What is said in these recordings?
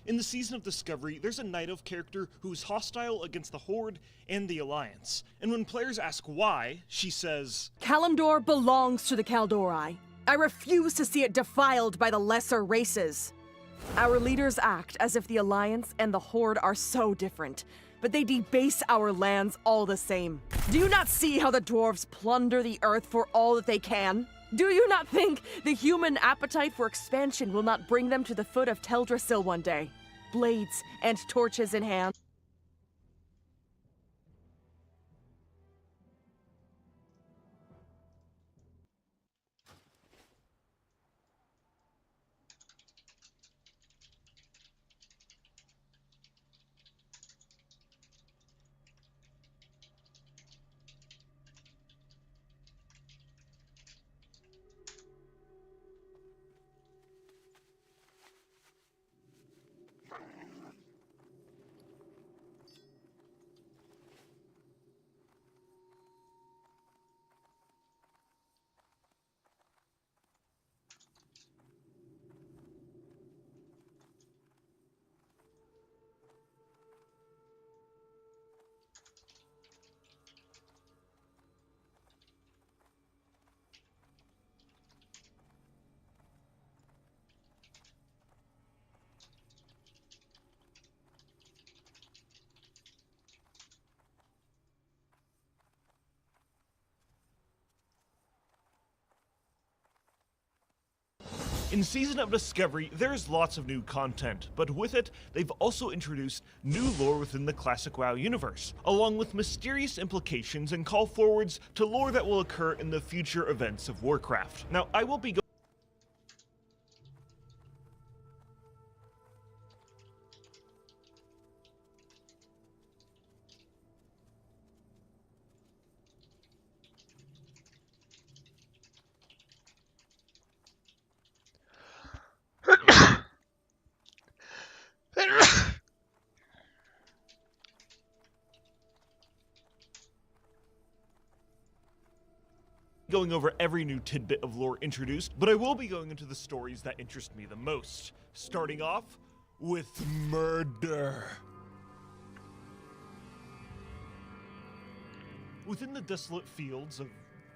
In the Season of Discovery, there's a Night Elf character who's hostile against the Horde and the Alliance. And when players ask why, she says, Kalimdor belongs to the Kaldori. I refuse to see it defiled by the lesser races. Our leaders act as if the Alliance and the Horde are so different, but they debase our lands all the same. Do you not see how the dwarves plunder the earth for all that they can? Do you not think the human appetite for expansion will not bring them to the foot of Teldrassil one day? Blades and torches in hand. in Season of Discovery, there's lots of new content, but with it, they've also introduced new lore within the classic WoW universe, along with mysterious implications and call forwards to lore that will occur in the future events of Warcraft. Now, I will be going over every new tidbit of lore introduced, but I will be going into the stories that interest me the most, starting off with murder. Within the desolate fields of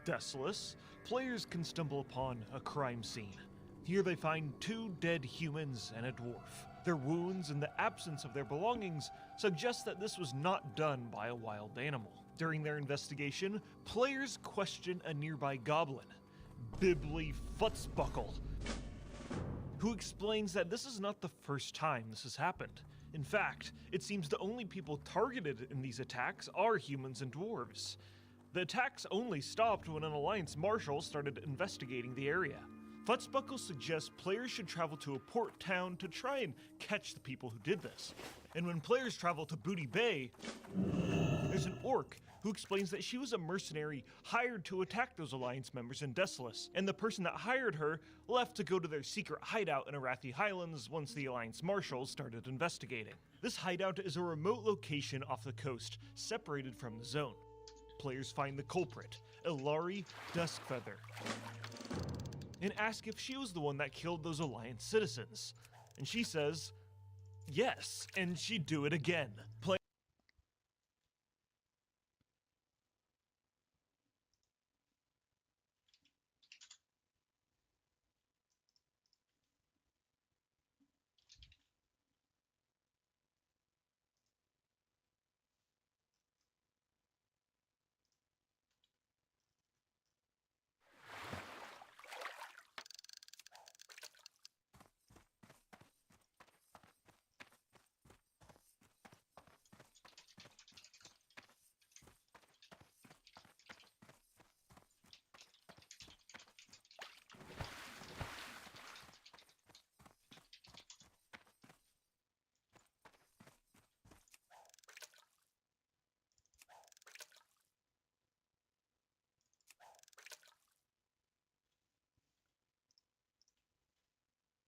Desolus, players can stumble upon a crime scene. Here they find 2 dead humans and a dwarf. Their wounds and the absence of their belongings suggest that this was not done by a wild animal. During their investigation, players question a nearby goblin, Bibli Futzbuckle, who explains that this is not the first time this has happened. In fact, it seems the only people targeted in these attacks are humans and dwarves. The attacks only stopped when an Alliance Marshal started investigating the area. Futzbuckle suggests players should travel to a port town to try and catch the people who did this. And when players travel to Booty Bay, there's an orc who explains that she was a mercenary hired to attack those Alliance members in Desolus, and the person that hired her left to go to their secret hideout in Arathi Highlands once the Alliance Marshals started investigating. This hideout is a remote location off the coast, separated from the zone. Players find the culprit, Ilari Duskfeather, and ask if she was the one that killed those Alliance citizens. And she says, yes, and she'd do it again.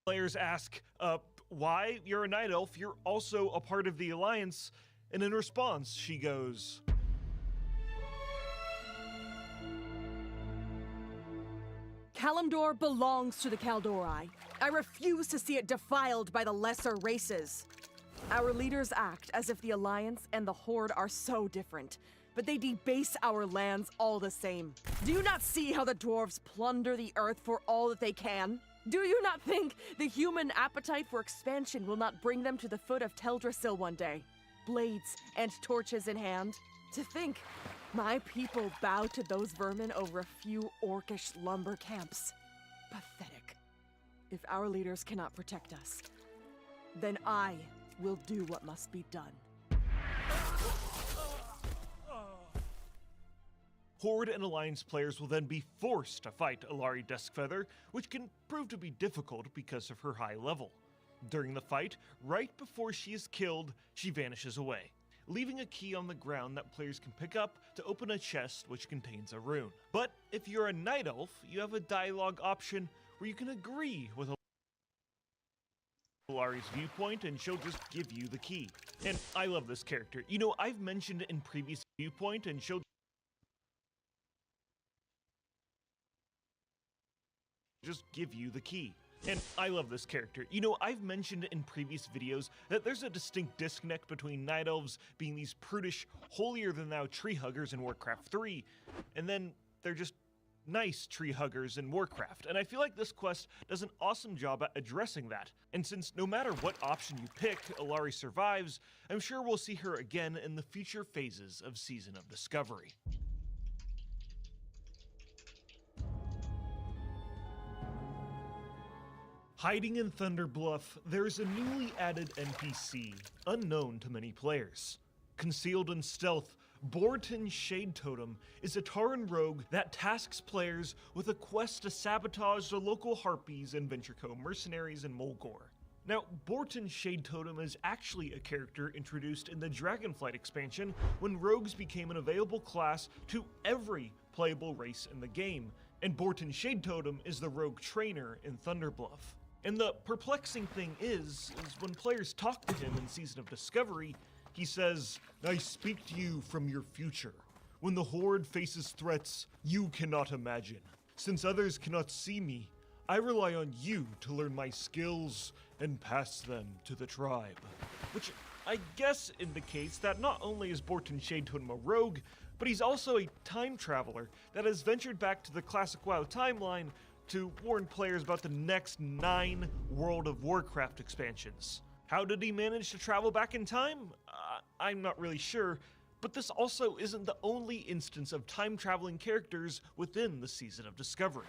Players ask, why? You're a night elf, you're also a part of the Alliance. And in response, she goes, Kalimdor belongs to the Kaldori. I refuse to see it defiled by the lesser races. Our leaders act as if the Alliance and the Horde are so different, but they debase our lands all the same. Do you not see how the dwarves plunder the earth for all that they can? Do you not think the human appetite for expansion will not bring them to the foot of Teldrassil one day? Blades and torches in hand? To think, my people bow to those vermin over a few orcish lumber camps. Pathetic. If our leaders cannot protect us, then I will do what must be done. Horde and Alliance players will then be forced to fight Alari Duskfeather, which can prove to be difficult because of her high level. During the fight, right before she is killed, she vanishes away, leaving a key on the ground that players can pick up to open a chest which contains a rune. But if you're a Night Elf, you have a dialogue option where you can agree with Alari's viewpoint and she'll just give you the key. And I love this character. You know, I've mentioned it in previous viewpoint and she'll just give you the key. And I love this character. You know, I've mentioned in previous videos that there's a distinct disconnect between Night Elves being these prudish, holier-than-thou tree huggers in Warcraft 3, and then they're just nice tree huggers in Warcraft, and I feel like this quest does an awesome job at addressing that. And since no matter what option you pick, Alari survives, I'm sure we'll see her again in the future phases of Season of Discovery. Hiding in Thunderbluff, there's a newly added NPC, unknown to many players. Concealed in stealth, Borton Shade Totem is a Tauren rogue that tasks players with a quest to sabotage the local Harpies and Ventureco mercenaries in Mulgore. Now, Borton Shade Totem is actually a character introduced in the Dragonflight expansion when rogues became an available class to every playable race in the game, and Borton Shade Totem is the rogue trainer in Thunderbluff. And the perplexing thing is when players talk to him in Season of Discovery, he says, "I speak to you from your future. When the Horde faces threats you cannot imagine. Since others cannot see me, I rely on you to learn my skills and pass them to the tribe." Which I guess indicates that not only is Borton Shade Totem a rogue, but he's also a time traveler that has ventured back to the classic WoW timeline to warn players about the next 9 World of Warcraft expansions. How did he manage to travel back in time? I'm not really sure, but this also isn't the only instance of time-traveling characters within the Season of Discovery.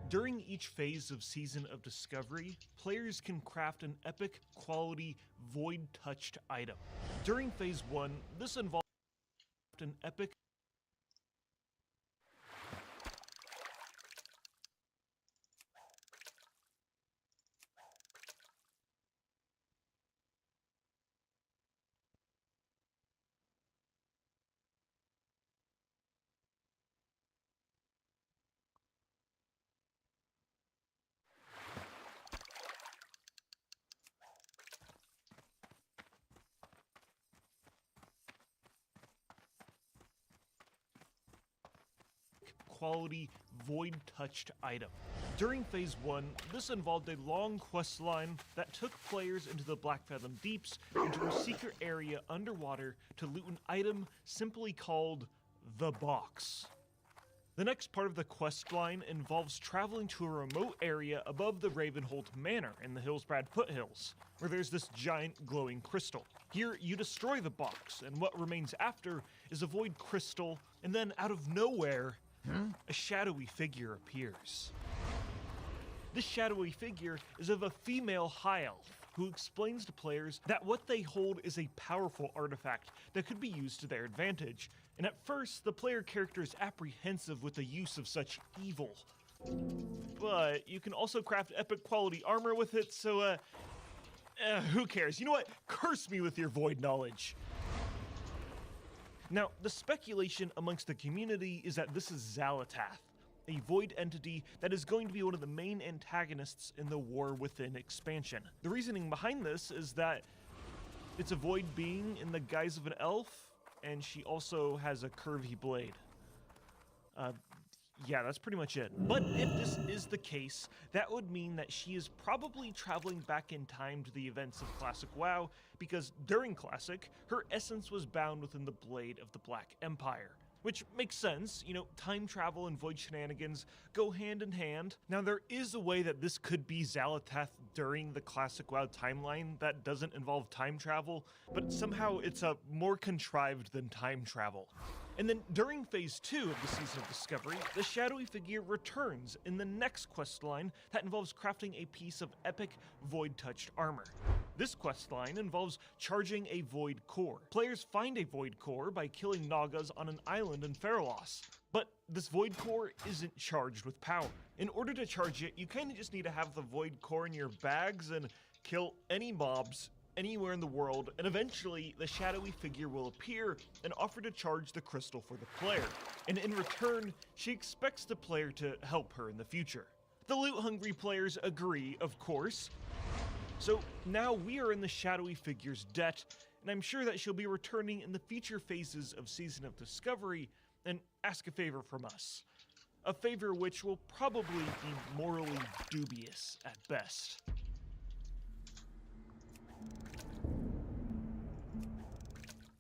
During each phase of Season of Discovery, players can craft an epic quality void-touched item. During Phase 1, this involves an epic quality void-touched item. During Phase 1, this involved a long quest line that took players into the Blackfathom Deeps into a secret area underwater to loot an item simply called the Box. The next part of the quest line involves traveling to a remote area above the Ravenhold Manor in the Hillsbrad foothills, where there's this giant glowing crystal. Here, you destroy the box, and what remains after is a void crystal, and then out of nowhere, a shadowy figure appears. This shadowy figure is of a female high elf who explains to players that what they hold is a powerful artifact that could be used to their advantage, and at first the player character is apprehensive with the use of such evil. But you can also craft epic quality armor with it, so who cares? You know what? Curse me with your void knowledge. Now, the speculation amongst the community is that this is Xalatath, a void entity that is going to be one of the main antagonists in the War Within expansion. The reasoning behind this is that it's a void being in the guise of an elf, and she also has a curvy blade. Yeah, that's pretty much it. But if this is the case, that would mean that she is probably traveling back in time to the events of Classic WoW, because during Classic, her essence was bound within the blade of the Black Empire. Which makes sense, you know, time travel and void shenanigans go hand in hand. Now there is a way that this could be Xal'atath during the Classic WoW timeline that doesn't involve time travel, but somehow it's more contrived than time travel. And then during Phase 2 of the Season of Discovery, the shadowy figure returns in the next questline that involves crafting a piece of epic void-touched armor. This questline involves charging a void core. Players find a void core by killing Nagas on an island in Feralos. But this void core isn't charged with power. In order to charge it, you kinda just need to have the void core in your bags and kill any mobs anywhere in the world, and eventually the shadowy figure will appear and offer to charge the crystal for the player. And in return, she expects the player to help her in the future. The loot-hungry players agree, of course. So now we are in the shadowy figure's debt, and I'm sure that she'll be returning in the future phases of Season of Discovery and ask a favor from us. A favor which will probably be morally dubious at best.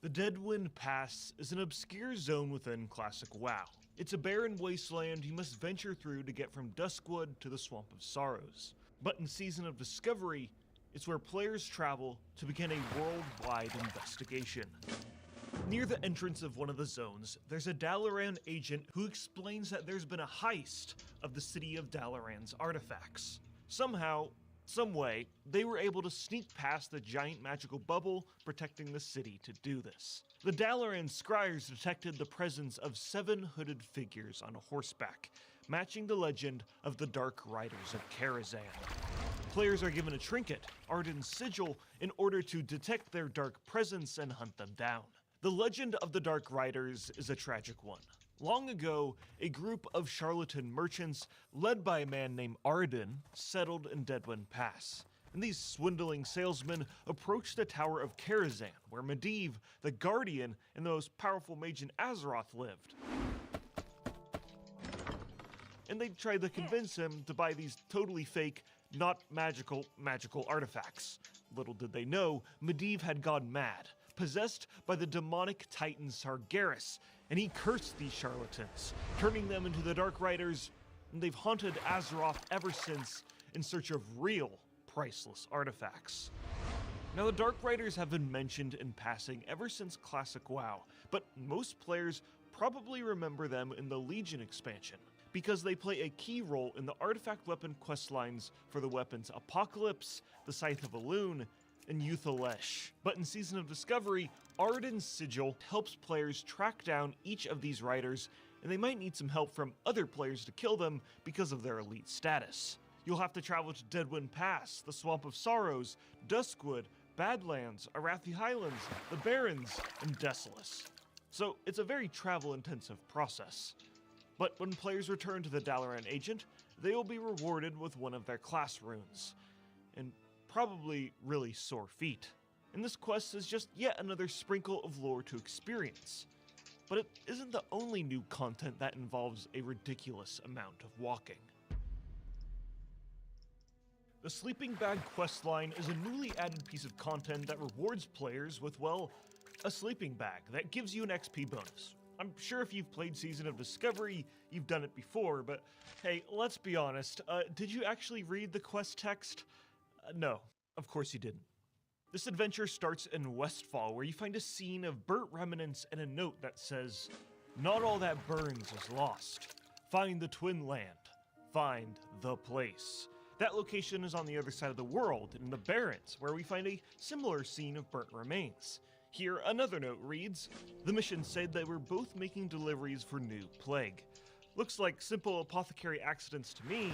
The Deadwind Pass is an obscure zone within Classic WoW. It's a barren wasteland you must venture through to get from Duskwood to the Swamp of Sorrows. But in Season of Discovery, it's where players travel to begin a worldwide investigation. Near the entrance of one of the zones, there's a Dalaran agent who explains that there's been a heist of the city of Dalaran's artifacts. Somehow, some way, they were able to sneak past the giant magical bubble protecting the city to do this. The Dalaran scryers detected the presence of 7 hooded figures on horseback, matching the legend of the Dark Riders of Karazhan. Players are given a trinket, Arden's Sigil, in order to detect their dark presence and hunt them down. The legend of the Dark Riders is a tragic one. Long ago, a group of charlatan merchants, led by a man named Arden, settled in Deadwind Pass. And these swindling salesmen approached the Tower of Karazhan, where Medivh, the Guardian, and the most powerful mage in Azeroth lived. And they tried to convince him to buy these totally fake, not magical artifacts. Little did they know, Medivh had gone mad, possessed by the demonic titan Sargeras, and he cursed these charlatans, turning them into the Dark Riders, and they've haunted Azeroth ever since in search of real, priceless artifacts. Now, the Dark Riders have been mentioned in passing ever since Classic WoW, but most players probably remember them in the Legion expansion, because they play a key role in the artifact weapon questlines for the weapons Apocalypse, the Scythe of Elune, and Yuthalesh. But in Season of Discovery, Arden's Sigil helps players track down each of these riders, and they might need some help from other players to kill them because of their elite status. You'll have to travel to Deadwind Pass, the Swamp of Sorrows, Duskwood, Badlands, Arathi Highlands, the Barrens, and Desolace. So it's a very travel-intensive process. But when players return to the Dalaran Agent, they will be rewarded with one of their class runes, and probably really sore feet. And this quest is just yet another sprinkle of lore to experience. But it isn't the only new content that involves a ridiculous amount of walking. The Sleeping Bag questline is a newly added piece of content that rewards players with, well, a sleeping bag that gives you an XP bonus. I'm sure if you've played Season of Discovery, you've done it before, but hey, let's be honest, did you actually read the quest text? No, of course you didn't. This adventure starts in Westfall, where you find a scene of burnt remnants and a note that says, "Not all that burns is lost. Find the Twin Land. Find the place." That location is on the other side of the world, in the Barrens, where we find a similar scene of burnt remains. Here, another note reads, "The mission said they were both making deliveries for new plague. Looks like simple apothecary accidents to me.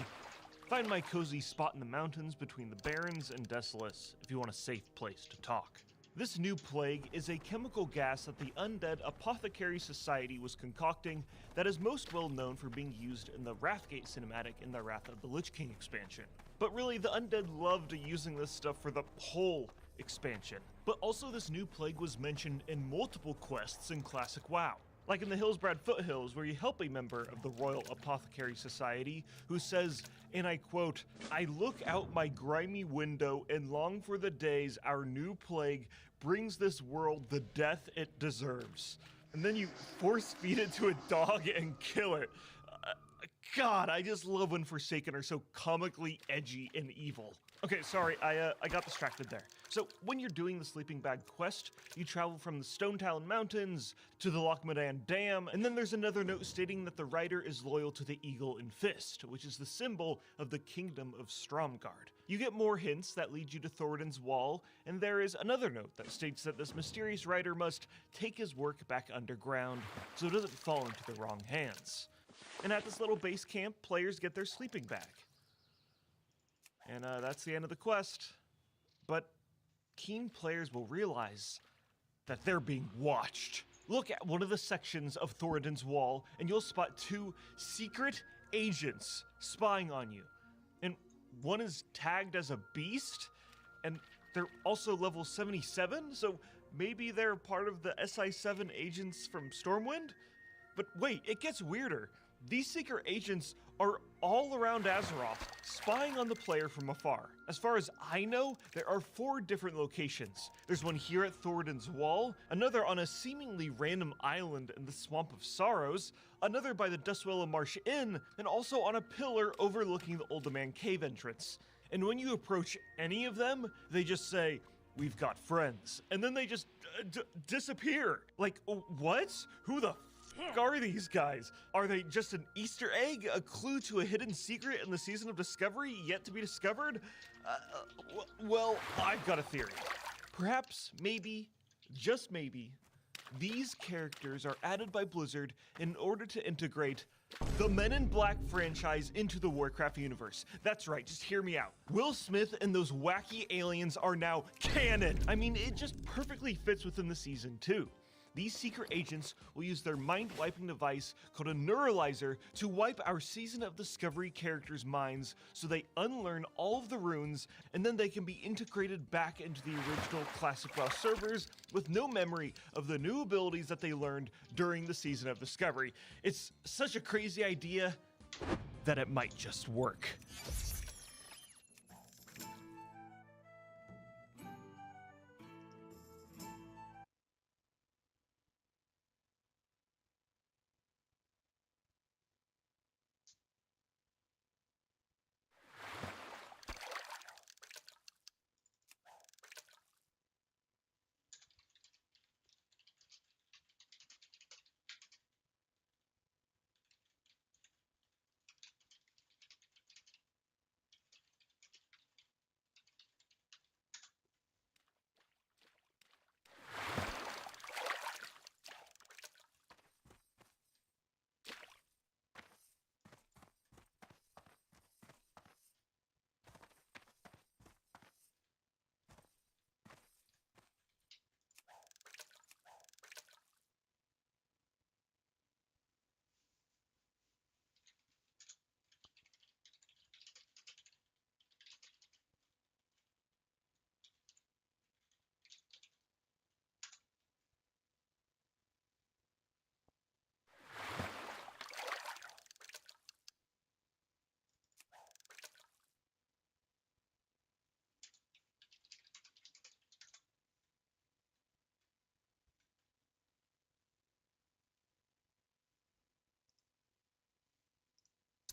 Find my cozy spot in the mountains between the Barrens and Desolace if you want a safe place to talk." This new plague is a chemical gas that the Undead Apothecary Society was concocting that is most well known for being used in the Wrathgate cinematic in the Wrath of the Lich King expansion. But really, the Undead loved using this stuff for the whole expansion. But also, this new plague was mentioned in multiple quests in Classic WoW. Like in the Hillsbrad Foothills, where you help a member of the Royal Apothecary Society who says, and I quote, "I look out my grimy window and long for the days our new plague brings this world the death it deserves." And then you force feed it to a dog and kill it. God, I just love when Forsaken are so comically edgy and evil. Okay, sorry, I got distracted there. So, when you're doing the Sleeping Bag quest, you travel from the Stone Talon Mountains to the Lochmadan Dam, and then there's another note stating that the rider is loyal to the Eagle and Fist, which is the symbol of the Kingdom of Stromgard. You get more hints that lead you to Thoradin's Wall, and there is another note that states that this mysterious rider must take his work back underground so it doesn't fall into the wrong hands. And at this little base camp, players get their sleeping bag. And that's the end of the quest. But keen players will realize that they're being watched. Look at one of the sections of Thoradin's Wall, and you'll spot 2 secret agents spying on you. And one is tagged as a beast, and they're also level 77, so maybe they're part of the SI-7 agents from Stormwind? But wait, it gets weirder. These secret agents are all around Azeroth, spying on the player from afar. As far as I know, there are 4 different locations. There's one here at Thoradin's Wall, another on a seemingly random island in the Swamp of Sorrows, another by the Dustwella Marsh Inn, and also on a pillar overlooking the Uldaman Cave entrance. And when you approach any of them, they just say, "We've got friends," and then they just disappear. Like, what? Who the fuck are these guys? Are they just an Easter egg, a clue to a hidden secret in the Season of Discovery yet to be discovered? Well, I've got a theory. Perhaps, maybe, just maybe, these characters are added by Blizzard in order to integrate the Men in Black franchise into the Warcraft universe. That's right, just hear me out. Will Smith and those wacky aliens are now canon. I mean, it just perfectly fits within the season too. These secret agents will use their mind-wiping device called a neuralizer to wipe our Season of Discovery characters' minds so they unlearn all of the runes, and then they can be integrated back into the original Classic WoW servers with no memory of the new abilities that they learned during the Season of Discovery. It's such a crazy idea that it might just work.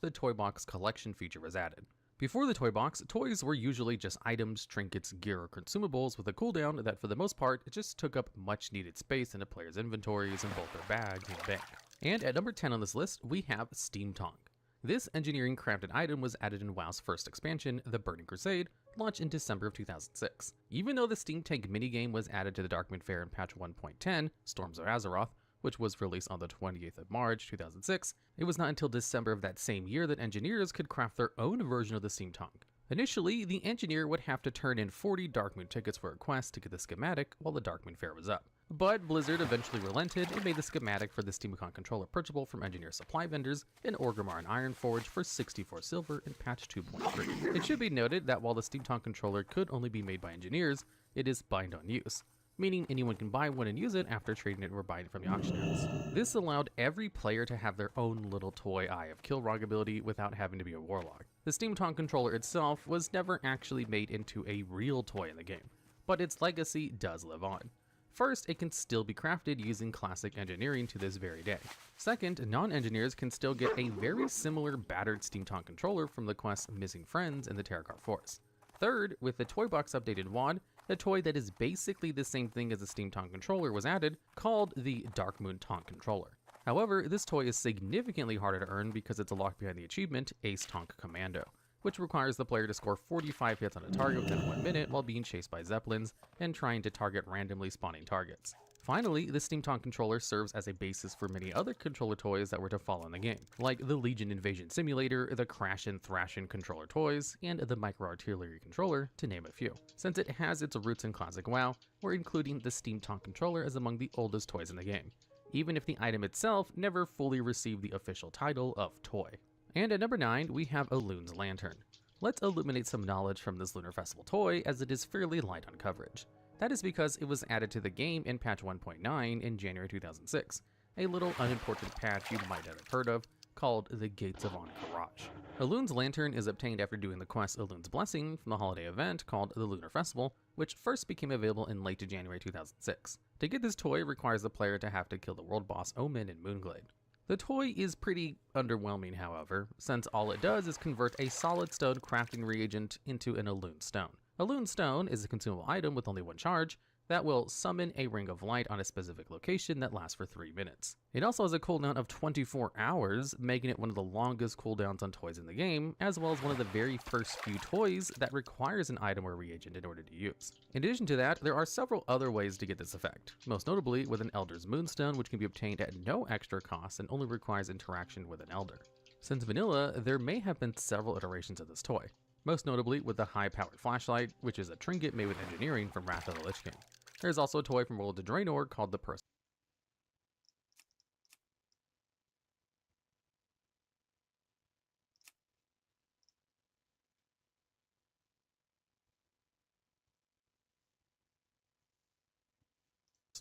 The Toy Box collection feature was added. Before the Toy Box, toys were usually just items, trinkets, gear, or consumables with a cooldown that for the most part just took up much needed space in a player's inventories in both their bags and bank. And at number 10 on this list, we have Steam Tongue. This engineering crafted item was added in WoW's first expansion, The Burning Crusade, launched in December of 2006. Even though the Steam Tank minigame was added to the Darkmoon Faire in patch 1.10, Storms of Azeroth, which was released on the 20th of March 2006, it was not until December of that same year that engineers could craft their own version of the Steam Tongue. Initially, the engineer would have to turn in 40 Darkmoon tickets for a quest to get the schematic while the Darkmoon Faire was up. But Blizzard eventually relented and made the schematic for the Steampunk controller purchasable from engineer supply vendors in Orgrimmar and Ironforge for 64 silver in patch 2.3. It should be noted that while the Steampunk controller could only be made by engineers, it is bind on use. meaning anyone can buy one and use it after trading it or buying it from the auction house. This allowed every player to have their own little toy Eye of Kilrog ability without having to be a warlock. The Steampunk controller itself was never actually made into a real toy in the game, but its legacy does live on. First, it can still be crafted using classic engineering to this very day. Second, non-engineers can still get a very similar battered Steampunk controller from the quest Missing Friends in the Terracar Forest. Third, with the Toy Box updated WAD, a toy that is basically the same thing as a Steampunk controller was added, called the Darkmoon Tonk controller. However, this toy is significantly harder to earn because it's locked behind the achievement Ace Tonk Commando, which requires the player to score 45 hits on a target within 1 minute while being chased by zeppelins and trying to target randomly spawning targets. Finally, the Steampunk controller serves as a basis for many other controller toys that were to follow in the game, like the Legion Invasion Simulator, the Crashin' Thrashin' controller toys, and the Micro Artillery controller, to name a few. Since it has its roots in classic WoW, we're including the Steampunk controller as among the oldest toys in the game, even if the item itself never fully received the official title of toy. And at number 9, we have Elun's Lantern. Let's illuminate some knowledge from this Lunar Festival toy, as it is fairly light on coverage. That is because it was added to the game in patch 1.9 in January 2006, a little unimportant patch you might not have heard of, called the Gates of Ankh-Raj. Elun's Lantern is obtained after doing the quest Elun's Blessing from the holiday event called the Lunar Festival, which first became available in late January 2006. To get this toy requires the player to have to kill the world boss Omen in Moonglade. The toy is pretty underwhelming, however, since all it does is convert a solid stone crafting reagent into an Elune stone. Elune stone is a consumable item with only one charge that will summon a ring of light on a specific location that lasts for 3 minutes. It also has a cooldown of 24 hours, making it one of the longest cooldowns on toys in the game, as well as one of the very first few toys that requires an item or reagent in order to use. In addition to that, there are several other ways to get this effect, most notably with an Elder's Moonstone, which can be obtained at no extra cost and only requires interaction with an Elder. Since vanilla, there may have been several iterations of this toy, most notably with the high-powered flashlight, which is a trinket made with engineering from Wrath of the Lich King. There's also a toy from World of Draenor called the Personal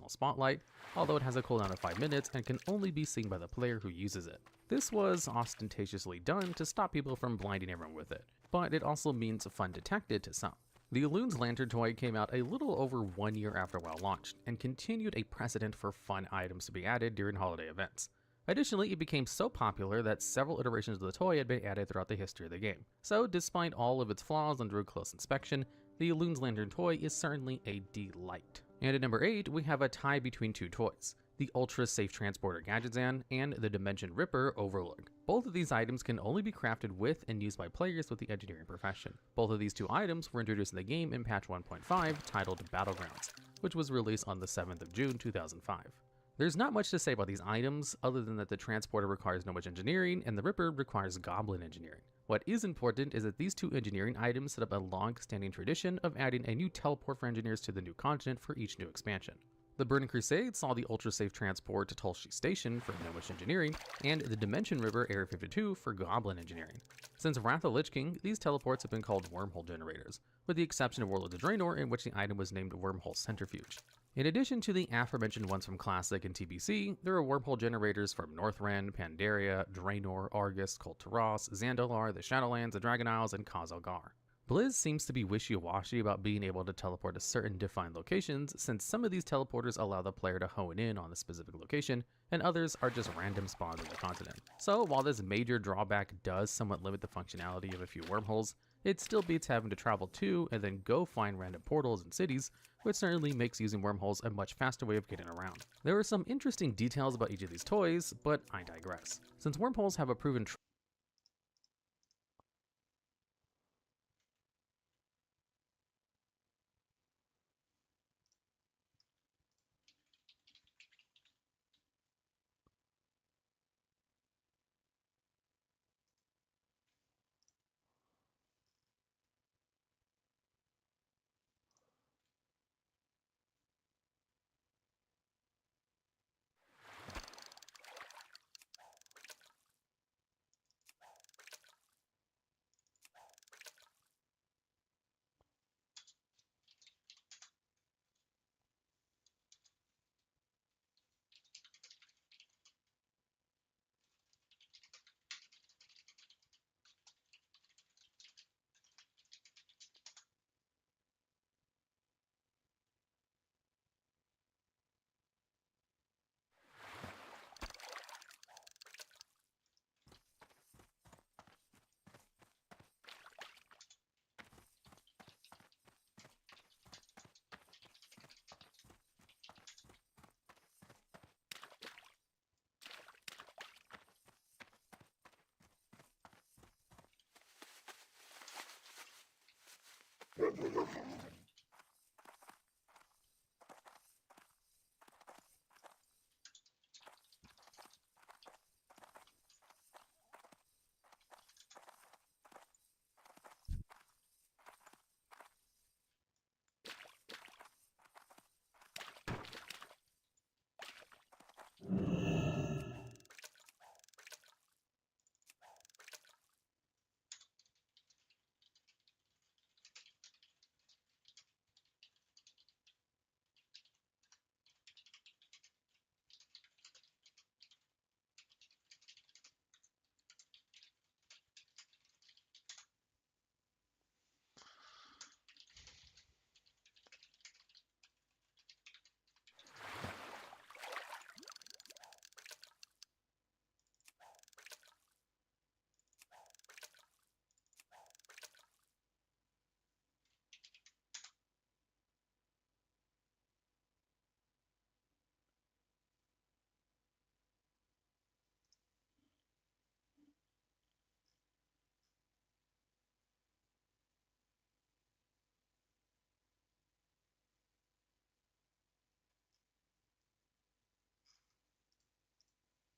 Spotlight, although it has a cooldown of 5 minutes and can only be seen by the player who uses it. This was ostentatiously done to stop people from blinding everyone with it, but it also means fun detected to some. The Elun's Lantern toy came out a little over 1 year after WoW launched, and continued a precedent for fun items to be added during holiday events. Additionally, it became so popular that several iterations of the toy had been added throughout the history of the game. So, despite all of its flaws under a close inspection, the Elun's Lantern toy is certainly a delight. And at number 8, we have a tie between two toys, the Ultra Safe Transporter Gadgetzan and the Dimension Ripper Overlord. Both of these items can only be crafted with and used by players with the engineering profession. Both of these two items were introduced in the game in patch 1.5 titled Battlegrounds, which was released on the 7th of June 2005. There's not much to say about these items other than that the transporter requires no much engineering and the Ripper requires goblin engineering. What is important is that these two engineering items set up a long-standing tradition of adding a new teleport for engineers to the new continent for each new expansion. The Burning Crusade saw the ultra-safe transport to Tulshi Station for no much engineering, and the Dimension River Area 52 for goblin engineering. Since Wrath of the Lich King, these teleports have been called wormhole generators, with the exception of World of Draenor, in which the item was named Wormhole Centrifuge. In addition to the aforementioned ones from Classic and TBC, there are wormhole generators from Northrend, Pandaria, Draenor, Argus, Kul Tiras, Zandalar, the Shadowlands, the Dragon Isles, and Khazalgar. Blizz seems to be wishy-washy about being able to teleport to certain defined locations, since some of these teleporters allow the player to hone in on a specific location, and others are just random spawns on the continent. So while this major drawback does somewhat limit the functionality of a few wormholes, it still beats having to travel to and then go find random portals in cities, which certainly makes using wormholes a much faster way of getting around. There are some interesting details about each of these toys, but I digress. Since wormholes have a proven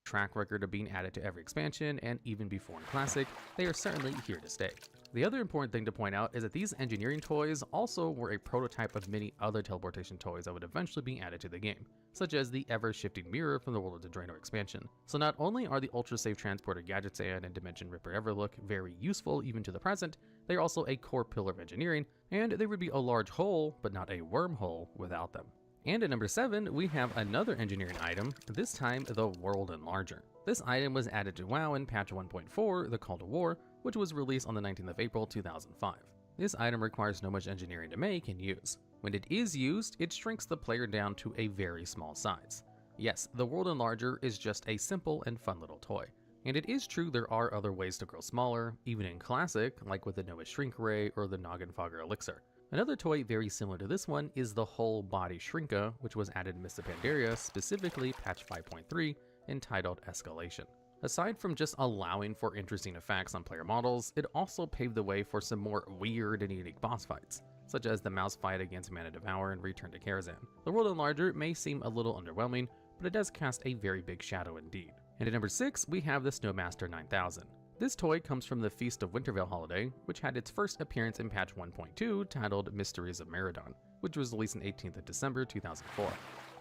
Track record of being added to every expansion, and even before in Classic, they are certainly here to stay. The other important thing to point out is that these engineering toys also were a prototype of many other teleportation toys that would eventually be added to the game, such as the ever-shifting mirror from the World of the Draenor expansion. So not only are the ultra-safe transporter Gadget Sand and Dimension Ripper Everlook very useful even to the present, they are also a core pillar of engineering, and they would be a large hole, but not a wormhole, without them. And at number 7, we have another engineering item, this time the World Enlarger. This item was added to WoW in patch 1.4, the Call to War, which was released on the 19th of April 2005. This item requires no much engineering to make and use. When it is used, it shrinks the player down to a very small size. Yes, the World Enlarger is just a simple and fun little toy. And it is true there are other ways to grow smaller, even in Classic, like with the Noah Shrink Ray or the Noggin Fogger Elixir. Another toy very similar to this one is the Whole Body Shrinka, which was added in Mists of Pandaria, specifically patch 5.3, entitled Escalation. Aside from just allowing for interesting effects on player models, it also paved the way for some more weird and unique boss fights, such as the mouse fight against Mana Devour and Return to Karazhan. The World Enlarger may seem a little underwhelming, but it does cast a very big shadow indeed. And at number 6, we have the Snowmaster 9000. This toy comes from the Feast of Wintervale holiday, which had its first appearance in patch 1.2 titled Mysteries of Meridon, which was released on 18th of December 2004.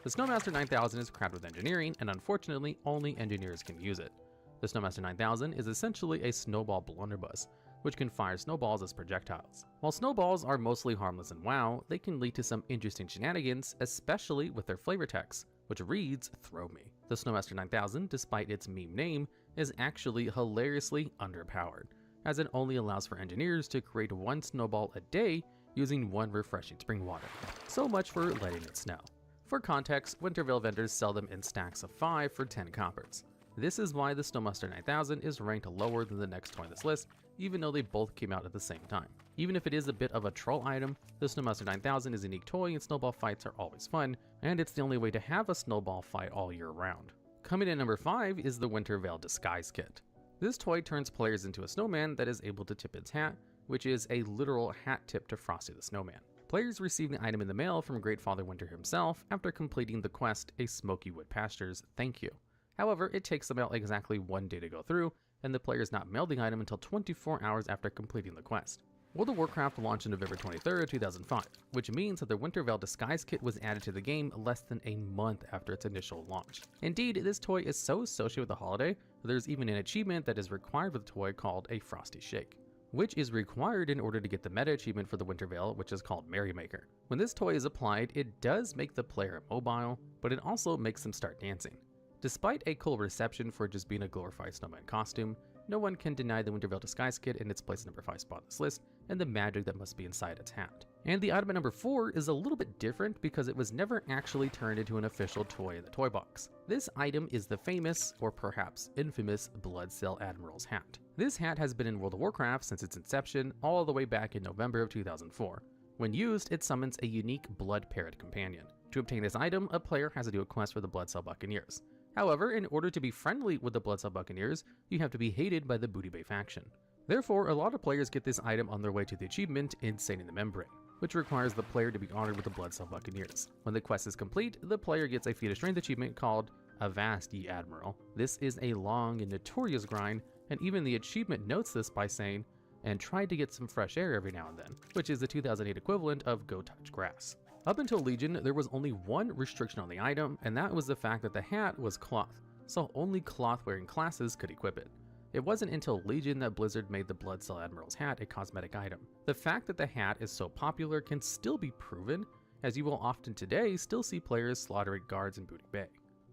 The Snowmaster 9000 is crammed with engineering, and unfortunately only engineers can use it. The Snowmaster 9000 is essentially a snowball blunderbuss, which can fire snowballs as projectiles. While snowballs are mostly harmless in WoW, they can lead to some interesting shenanigans, especially with their flavor text, which reads, "Throw me." The Snowmaster 9000, despite its meme name, is actually hilariously underpowered, as it only allows for engineers to create one snowball a day using one refreshing spring water. So much for letting it snow. For context, Wintervale vendors sell them in stacks of 5 for 10 coppers. This is why the Snowmaster 9000 is ranked lower than the next toy on this list, even though they both came out at the same time. Even if it is a bit of a troll item, the Snowmaster 9000 is a unique toy and snowball fights are always fun, and it's the only way to have a snowball fight all year round. Coming in number 5 is the Wintervale Disguise Kit. This toy turns players into a snowman that is able to tip its hat, which is a literal hat tip to Frosty the Snowman. Players receive the item in the mail from Great Father Winter himself after completing the quest A Smoky Wood Pastures Thank You. However, it takes the mail exactly 1 day to go through, and the player is not mailed the item until 24 hours after completing the quest. World of Warcraft launched on November 23, 2005, which means that the Wintervale Disguise Kit was added to the game less than a month after its initial launch. Indeed, this toy is so associated with the holiday that there's even an achievement that is required with the toy called a Frosty Shake, which is required in order to get the meta achievement for the Wintervale, which is called Merrymaker. When this toy is applied, it does make the player immobile, but it also makes them start dancing. Despite a cool reception for just being a glorified snowman costume, no one can deny the Wintervale Disguise Kit in its place number 5 spot on this list, and the magic that must be inside its hat. And the item at number 4 is a little bit different because it was never actually turned into an official toy in the toy box. This item is the famous, or perhaps infamous, Bloodcell Admiral's hat. This hat has been in World of Warcraft since its inception, all the way back in November of 2004. When used, it summons a unique Blood Parrot companion. To obtain this item, a player has to do a quest for the Bloodcell Buccaneers. However, in order to be friendly with the Bloodcell Buccaneers, you have to be hated by the Booty Bay faction. Therefore, a lot of players get this item on their way to the achievement Insane in the Membrane, which requires the player to be honored with the Bloodcell Buccaneers. When the quest is complete, the player gets a feat of strength achievement called Avast Ye Admiral. This is a long and notorious grind, and even the achievement notes this by saying, "and try to get some fresh air every now and then," which is the 2008 equivalent of "go touch grass." Up until Legion, there was only one restriction on the item, and that was the fact that the hat was cloth, so only cloth-wearing classes could equip it. It wasn't until Legion that Blizzard made the Bloodcell Admiral's hat a cosmetic item. The fact that the hat is so popular can still be proven, as you will often today still see players slaughtering guards in Booty Bay.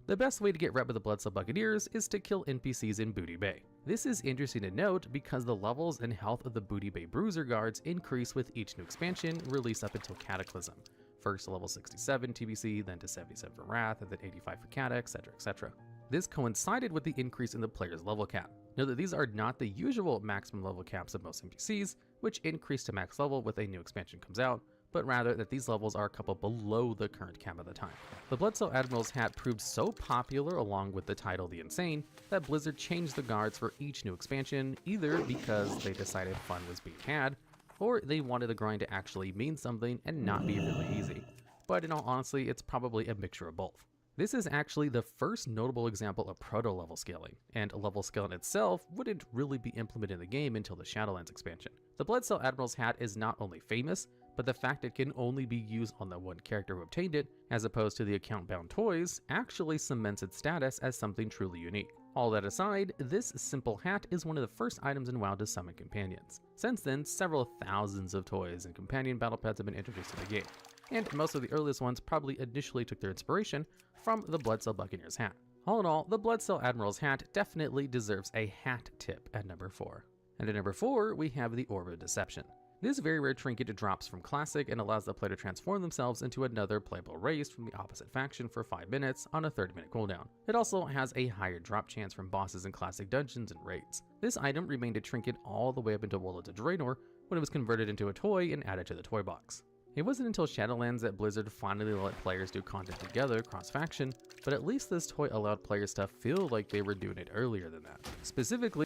The best way to get rep with the Bloodcell Buccaneers is to kill NPCs in Booty Bay. This is interesting to note because the levels and health of the Booty Bay Bruiser guards increase with each new expansion released up until Cataclysm. First to level 67 TBC, then to 77 for Wrath, and then 85 for Cata, etc, etc. This coincided with the increase in the player's level cap. Note that these are not the usual maximum level caps of most NPCs, which increase to max level with a new expansion comes out, but rather that these levels are a couple below the current cap at the time. The Bloodcell Admiral's hat proved so popular along with the title The Insane that Blizzard changed the guards for each new expansion, either because they decided fun was being had, or they wanted the grind to actually mean something and not be really easy. But in all honesty, it's probably a mixture of both. This is actually the first notable example of proto-level scaling, and level scaling itself wouldn't really be implemented in the game until the Shadowlands expansion. The Bloodcell Admiral's hat is not only famous, but the fact it can only be used on the one character who obtained it, as opposed to the account-bound toys, actually cements its status as something truly unique. All that aside, this simple hat is one of the first items in WoW to summon companions. Since then, several thousands of toys and companion battle pets have been introduced to the game, and most of the earliest ones probably initially took their inspiration from the Bloodcell Buccaneer's hat. All in all, the Bloodcell Admiral's hat definitely deserves a hat tip at number 4. And at number 4, we have the Orb of Deception. This very rare trinket drops from Classic and allows the player to transform themselves into another playable race from the opposite faction for 5 minutes on a 30-minute cooldown. It also has a higher drop chance from bosses in Classic dungeons and raids. This item remained a trinket all the way up until Warlords of Draenor, when it was converted into a toy and added to the toy box. It wasn't until Shadowlands that Blizzard finally let players do content together cross-faction, but at least this toy allowed players to feel like they were doing it earlier than that. Specifically,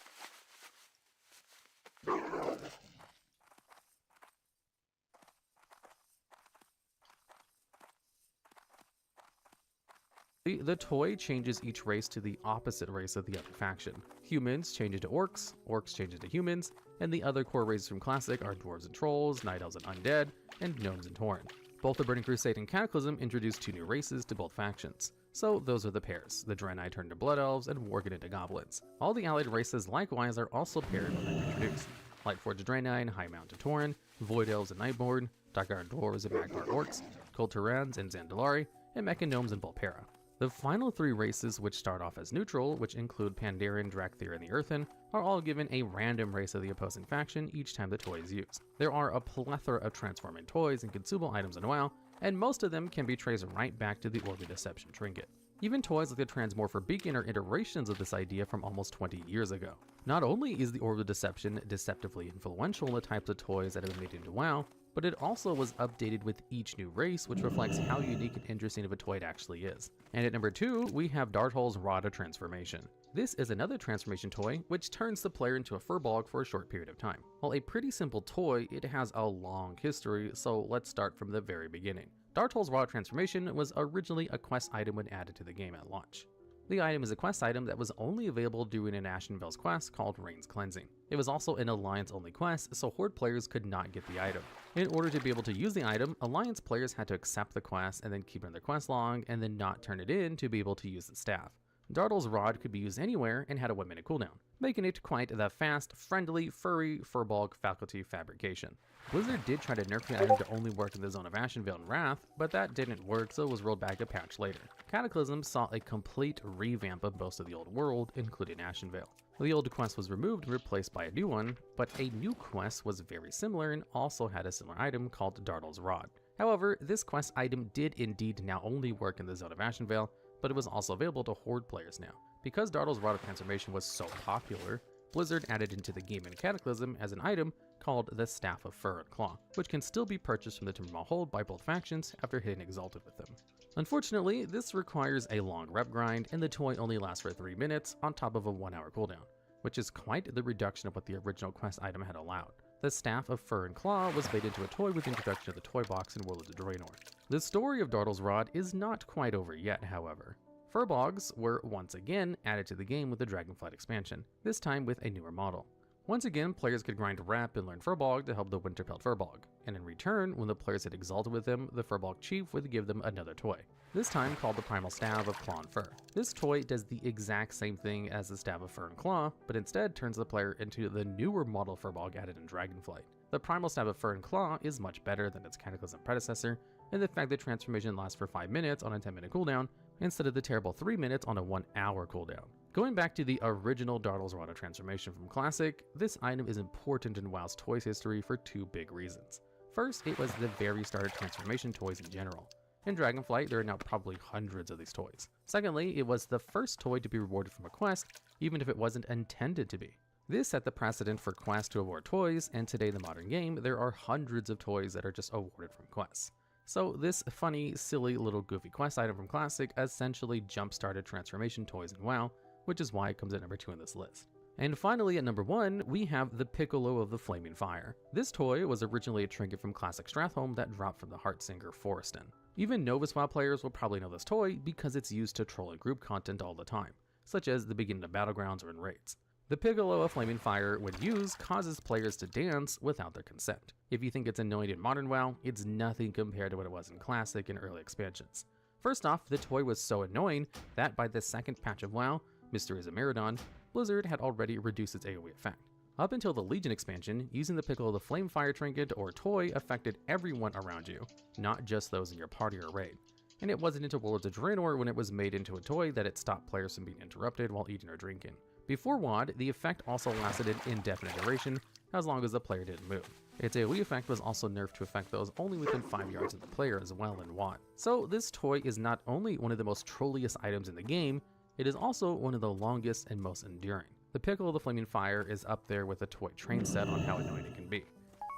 the toy changes each race to the opposite race of the other faction. Humans change into orcs, orcs change into humans, and the other core races from Classic are dwarves and trolls, night elves and undead, and gnomes and tauren. Both the Burning Crusade and Cataclysm introduced 2 new races to both factions. So those are the pairs. The Draenei turned into blood elves and Worgen into goblins. All the allied races likewise are also paired when they're introduced. Lightforged Draenei and High Mountain tauren, Void elves and Nightborn, Dark Iron dwarves and Magmar orcs, Cold Terrans and Zandalari, and Mecha gnomes and Volpera. The final 3 races, which start off as neutral, which include Pandaren, Drakthir, and the Earthen, are all given a random race of the opposing faction each time the toy is used. There are a plethora of transforming toys and consumable items in WoW, and most of them can be traced right back to the Orb of Deception trinket. Even toys like the Transmorpher Beacon are iterations of this idea from almost 20 years ago. Not only is the Orb of Deception deceptively influential in the types of toys that have been made into WoW, but it also was updated with each new race, which reflects how unique and interesting of a toy it actually is. And at number 2, we have Darthol's Rod of Transformation. This is another transformation toy, which turns the player into a furbolg for a short period of time. While a pretty simple toy, it has a long history, so let's start from the very beginning. Darthol's Rod of Transformation was originally a quest item when added to the game at launch. The item is a quest item that was only available during an Ashenvale's quest called Rain's Cleansing. It was also an Alliance-only quest, so Horde players could not get the item. In order to be able to use the item, Alliance players had to accept the quest and then keep it in their quest log, and then not turn it in to be able to use the staff. Darthol's Rod could be used anywhere and had a 1-minute cooldown, making it quite the fast, friendly, furry, furbolg faculty fabrication. Blizzard did try to nerf the item to only work in the zone of Ashenvale and Wrath, but that didn't work, so it was rolled back a patch later. Cataclysm saw a complete revamp of most of the old world, including Ashenvale. The old quest was removed and replaced by a new one, but a new quest was very similar and also had a similar item called Darthol's Rod. However, this quest item did indeed now only work in the zone of Ashenvale, but it was also available to Horde players now. Because Darthol's Rod of Transformation was so popular, Blizzard added into the game in Cataclysm as an item called the Staff of Fur and Claw, which can still be purchased from the Timbermaw Hold by both factions after hitting Exalted with them. Unfortunately, this requires a long rep grind, and the toy only lasts for 3 minutes on top of a 1-hour cooldown, which is quite the reduction of what the original quest item had allowed. The Staff of Fur and Claw was made into a toy with the introduction of the toy box in World of Draenor. The story of Dartle's Rod is not quite over yet, however. Furbolgs were once again added to the game with the Dragonflight expansion, this time with a newer model. Once again, players could grind Rap and learn Furbolg to help the Winterpelt Furbolg, and in return, when the players had exalted with them, the Furbolg Chief would give them another toy, this time called the Primal Staff of Claw and Fur. This toy does the exact same thing as the Staff of Fur and Claw, but instead turns the player into the newer model Furbolg added in Dragonflight. The Primal Staff of Fur and Claw is much better than its Cataclysm predecessor, and the fact that transformation lasts for 5 minutes on a 10-minute cooldown, instead of the terrible 3 minutes on a 1-hour cooldown. Going back to the original Dartle's Rod transformation from Classic, this item is important in WoW's toys history for 2 big reasons. First, it was the very start of transformation toys in general. In Dragonflight, there are now probably hundreds of these toys. Secondly, it was the first toy to be rewarded from a quest, even if it wasn't intended to be. This set the precedent for quests to award toys, and today in the modern game, there are hundreds of toys that are just awarded from quests. So this funny, silly little goofy quest item from Classic essentially jump-started transformation toys in WoW, which is why it comes at number 2 on this list. And finally at number 1, we have the Piccolo of the Flaming Fire. This toy was originally a trinket from Classic Stratholme that dropped from the Heartsinger Forreston. Even Novice WoW players will probably know this toy because it's used to troll in group content all the time, such as the beginning of Battlegrounds or in raids. The Piccolo of Flaming Fire, when used, causes players to dance without their consent. If you think it's annoying in modern WoW, it's nothing compared to what it was in Classic and early expansions. First off, the toy was so annoying that by the second patch of WoW, Mysteries of Meridon, Blizzard had already reduced its AoE effect. Up until the Legion expansion, using the Piccolo of the Flame Fire trinket or toy affected everyone around you, not just those in your party or raid. And it wasn't until World of Draenor when it was made into a toy that it stopped players from being interrupted while eating or drinking. Before WoD, the effect also lasted an indefinite duration, as long as the player didn't move. Its AoE effect was also nerfed to affect those only within 5 yards of the player as well in WoD. So this toy is not only one of the most trolliest items in the game, it is also one of the longest and most enduring. The Piccolo of the Flaming Fire is up there with a toy train set on how annoying it can be.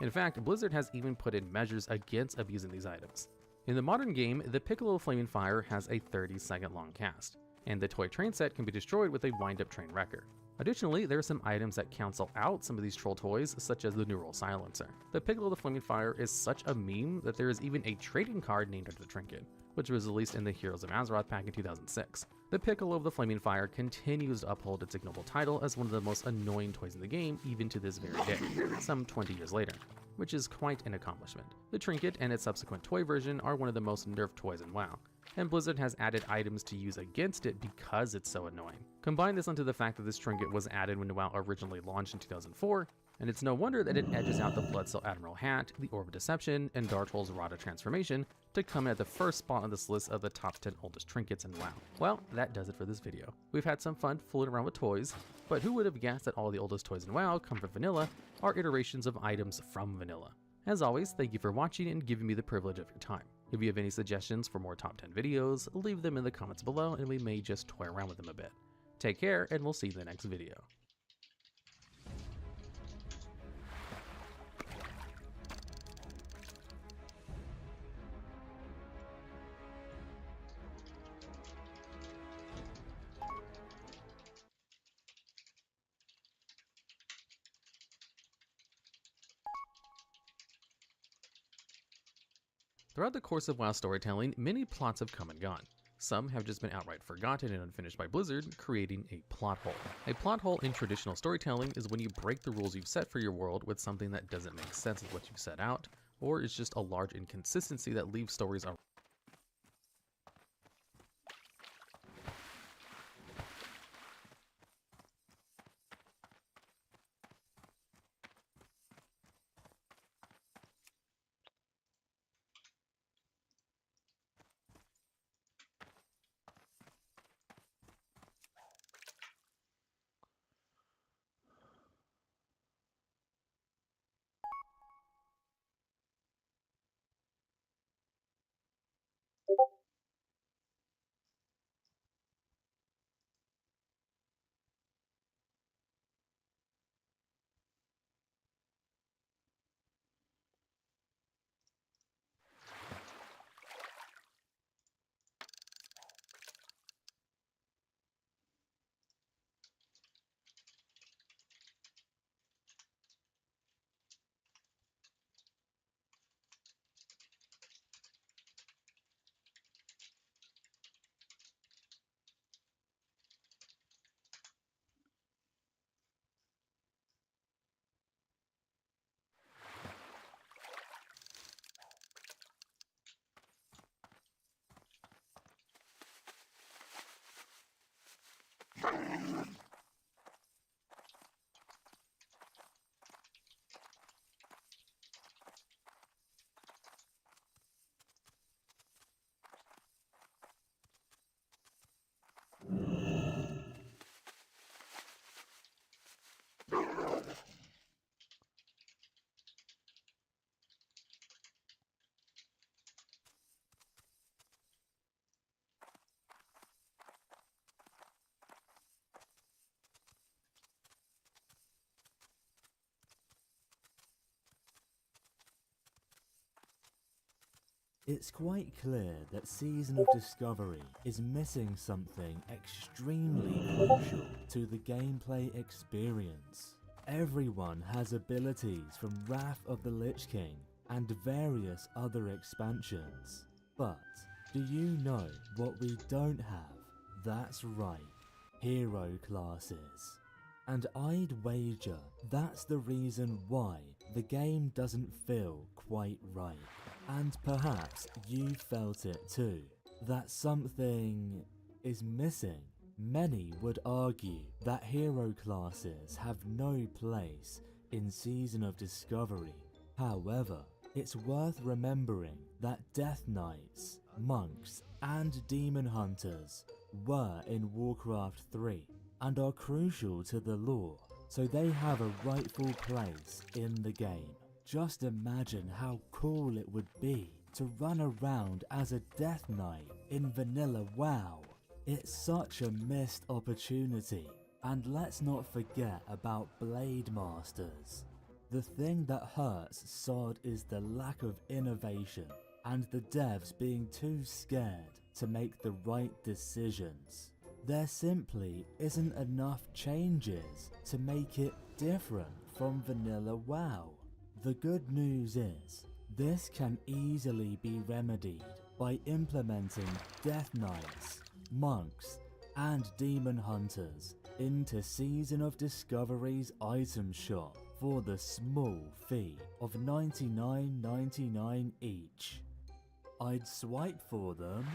In fact, Blizzard has even put in measures against abusing these items. In the modern game, the Piccolo of Flaming Fire has a 30-second long cast, and the toy train set can be destroyed with a wind-up train wrecker. Additionally, there are some items that cancel out some of these troll toys, such as the Neural Silencer. The Piccolo of the Flaming Fire is such a meme that there is even a trading card named after the trinket, which was released in the Heroes of Azeroth pack in 2006. The Piccolo of the Flaming Fire continues to uphold its ignoble title as one of the most annoying toys in the game even to this very day, some 20 years later, which is quite an accomplishment. The trinket and its subsequent toy version are one of the most nerfed toys in WoW, and Blizzard has added items to use against it because it's so annoying. Combine this onto the fact that this trinket was added when WoW originally launched in 2004, and it's no wonder that it edges out the Bloodsteel Admiral hat, the Orb of Deception, and Dartle's Rod transformation to come in at the first spot on this list of the top 10 oldest trinkets in WoW. Well, that does it for this video. We've had some fun fooling around with toys, but who would have guessed that all the oldest toys in WoW come from vanilla are iterations of items from vanilla. As always, thank you for watching and giving me the privilege of your time. If you have any suggestions for more top 10 videos, leave them in the comments below and we may just toy around with them a bit. Take care, and we'll see you in the next video. Throughout the course of WoW storytelling, many plots have come and gone. Some have just been outright forgotten and unfinished by Blizzard, creating a plot hole. A plot hole in traditional storytelling is when you break the rules you've set for your world with something that doesn't make sense with what you've set out, or is just a large inconsistency that leaves stories It's quite clear that Season of Discovery is missing something extremely crucial to the gameplay experience. Everyone has abilities from Wrath of the Lich King and various other expansions. But do you know what we don't have? That's right, hero classes. And I'd wager that's the reason why the game doesn't feel quite right. And perhaps you felt it too, that something is missing. Many would argue that hero classes have no place in Season of Discovery. However, it's worth remembering that Death Knights, monks, and demon hunters were in Warcraft 3 and are crucial to the lore, so they have a rightful place in the game. Just imagine how cool it would be to run around as a Death Knight in vanilla WoW. It's such a missed opportunity. And let's not forget about Blade Masters. The thing that hurts SOD is the lack of innovation and the devs being too scared to make the right decisions. There simply isn't enough changes to make it different from vanilla WoW. The good news is, this can easily be remedied by implementing Death Knights, monks, and demon hunters into Season of Discovery's item shop for the small fee of $99.99 each. I'd swipe for them.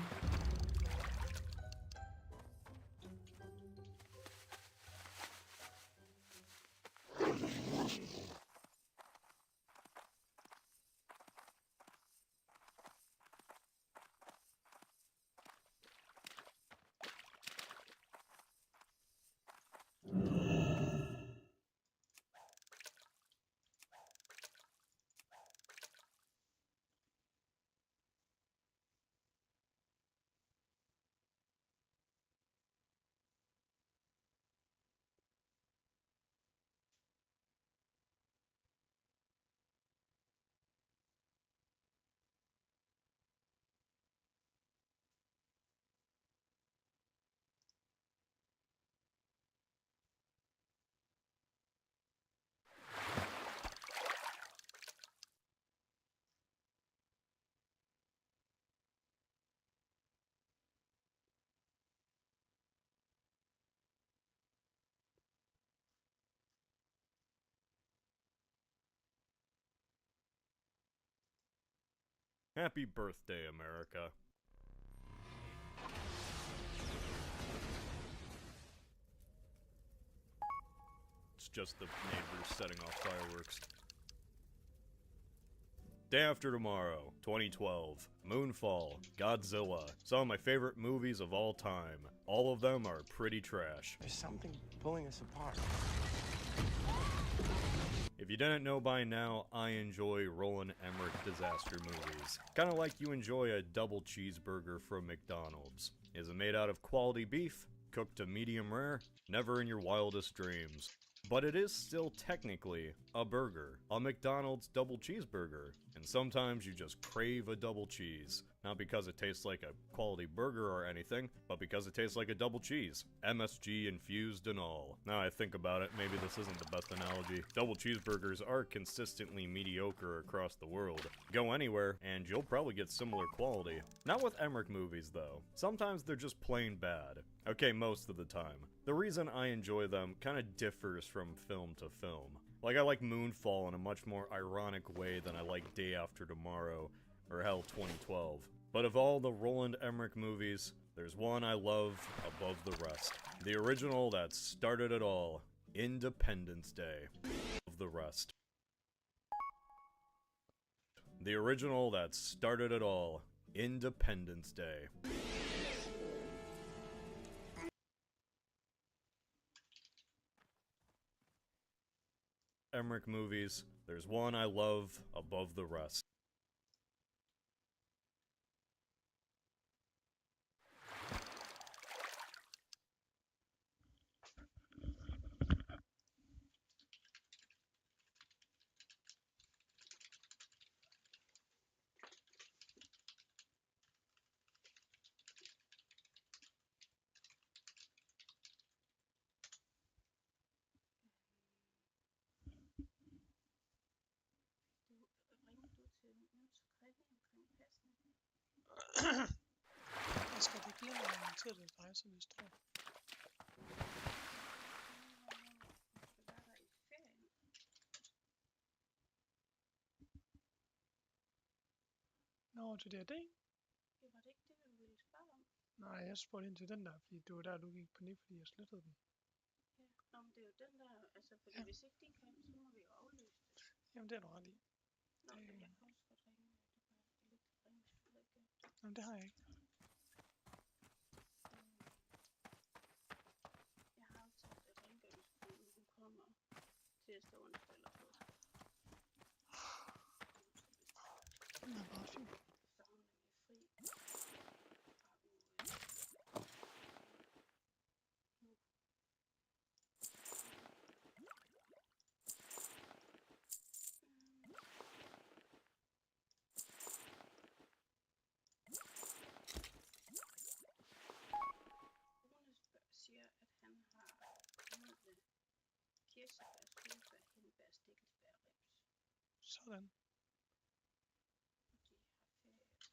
Happy birthday, America. It's just the neighbors setting off fireworks. Day After Tomorrow, 2012. Moonfall, Godzilla. Some of my favorite movies of all time. All of them are pretty trash. There's something pulling us apart. If you didn't know by now, I enjoy Roland Emmerich disaster movies. Kinda like you enjoy a double cheeseburger from McDonald's. Is it made out of quality beef? Cooked to medium rare? Never in your wildest dreams. But it is still technically a burger. A McDonald's double cheeseburger. And sometimes you just crave a double cheese. Not because it tastes like a quality burger or anything, but because it tastes like a double cheese. MSG infused and all. Now I think about it, maybe this isn't the best analogy. Double cheeseburgers are consistently mediocre across the world. Go anywhere, and you'll probably get similar quality. Not with Emmerich movies, though. Sometimes they're just plain bad. Okay, most of the time. The reason I enjoy them kinda differs from film to film. Like, I like Moonfall in a much more ironic way than I like Day After Tomorrow, or hell, 2012. But of all the Roland Emmerich movies, there's one I love above the rest. The original that started it all, Independence Day. Of the rest. The original that started it all, Independence Day. Emmerich movies, there's one I love above the rest. rejse hvis tror jeg. Nå, til D&D? Det var det ikke det, du ville spørge om? Nej, jeg spurgte ind til den der, fordi det var der, du gik på panik, fordi jeg slettede den. Ja, nå, men det er jo den der, altså, fordi Ja. hvis ikke de kan, så må vi jo aflyse det. Jamen, det er du ret i. Nå, men jeg kan også godt ringe, det var lidt ringe, hvis du havde gjort det. Jamen, det har jeg ikke. Jeg har aftalt, at rengøringskonen, hun kommer tirsdag, onsdag eller torsdag. Den er bare fint. Så er hun nemlig fri fra uge. Rune siger, at han har kommet med kirsebær, solbær, hindbær, stikkelsbær og rips. Sådan. Og de har ferie.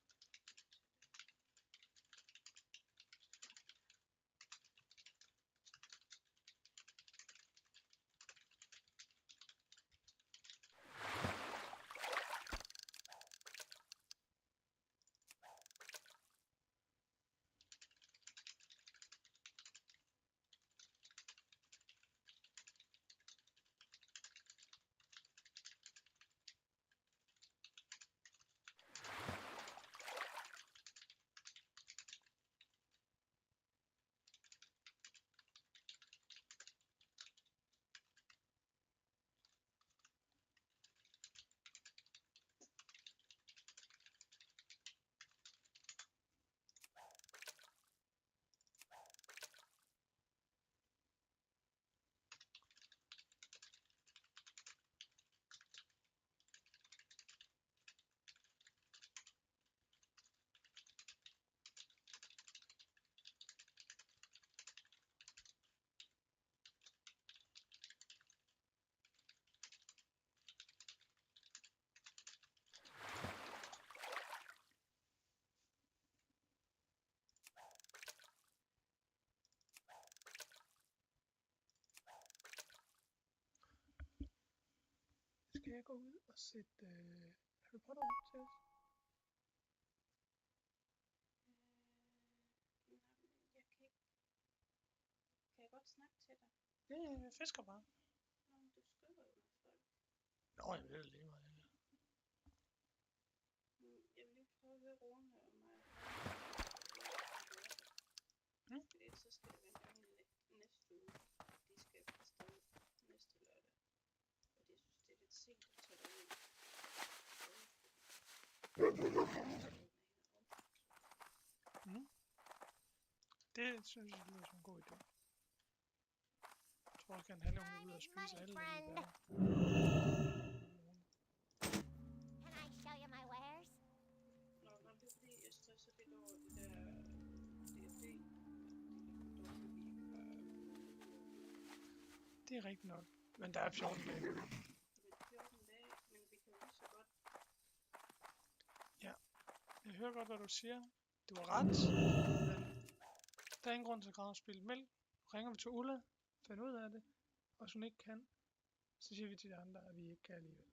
Skal jeg gå ud og sætte Harry Potter op til os? Jeg kan ikke... Kan jeg godt snakke til dig? Ja, jeg fisker bare. Nå, men du skriver jo med folk. Nå, jeg ved det lige meget. Jeg vil lige prøve at høre Rune om mig. Fordi så skal det være en gang i næste uge. De skal afsted næste lørdag. Fordi jeg synes, det er lidt sent at tage det ud. Det synes jeg lyder som en god idé. Jeg tror også gerne, han er ude og spise alle der. Can I show you my wares? Nå, men det er fordi, jeg stresser lidt over det der D&D. Det er rigtigt nok. Men der er 14 dage. Det er 14 dage, men vi kan jo lige så godt. Ja, jeg hører godt, hvad du siger. Du har ret, men der er ingen grund til at græde og spille mælk. Ringer vi til Ulla, finder ud af det, og hvis hun ikke kan, så siger vi til de andre, at vi ikke kan alligevel.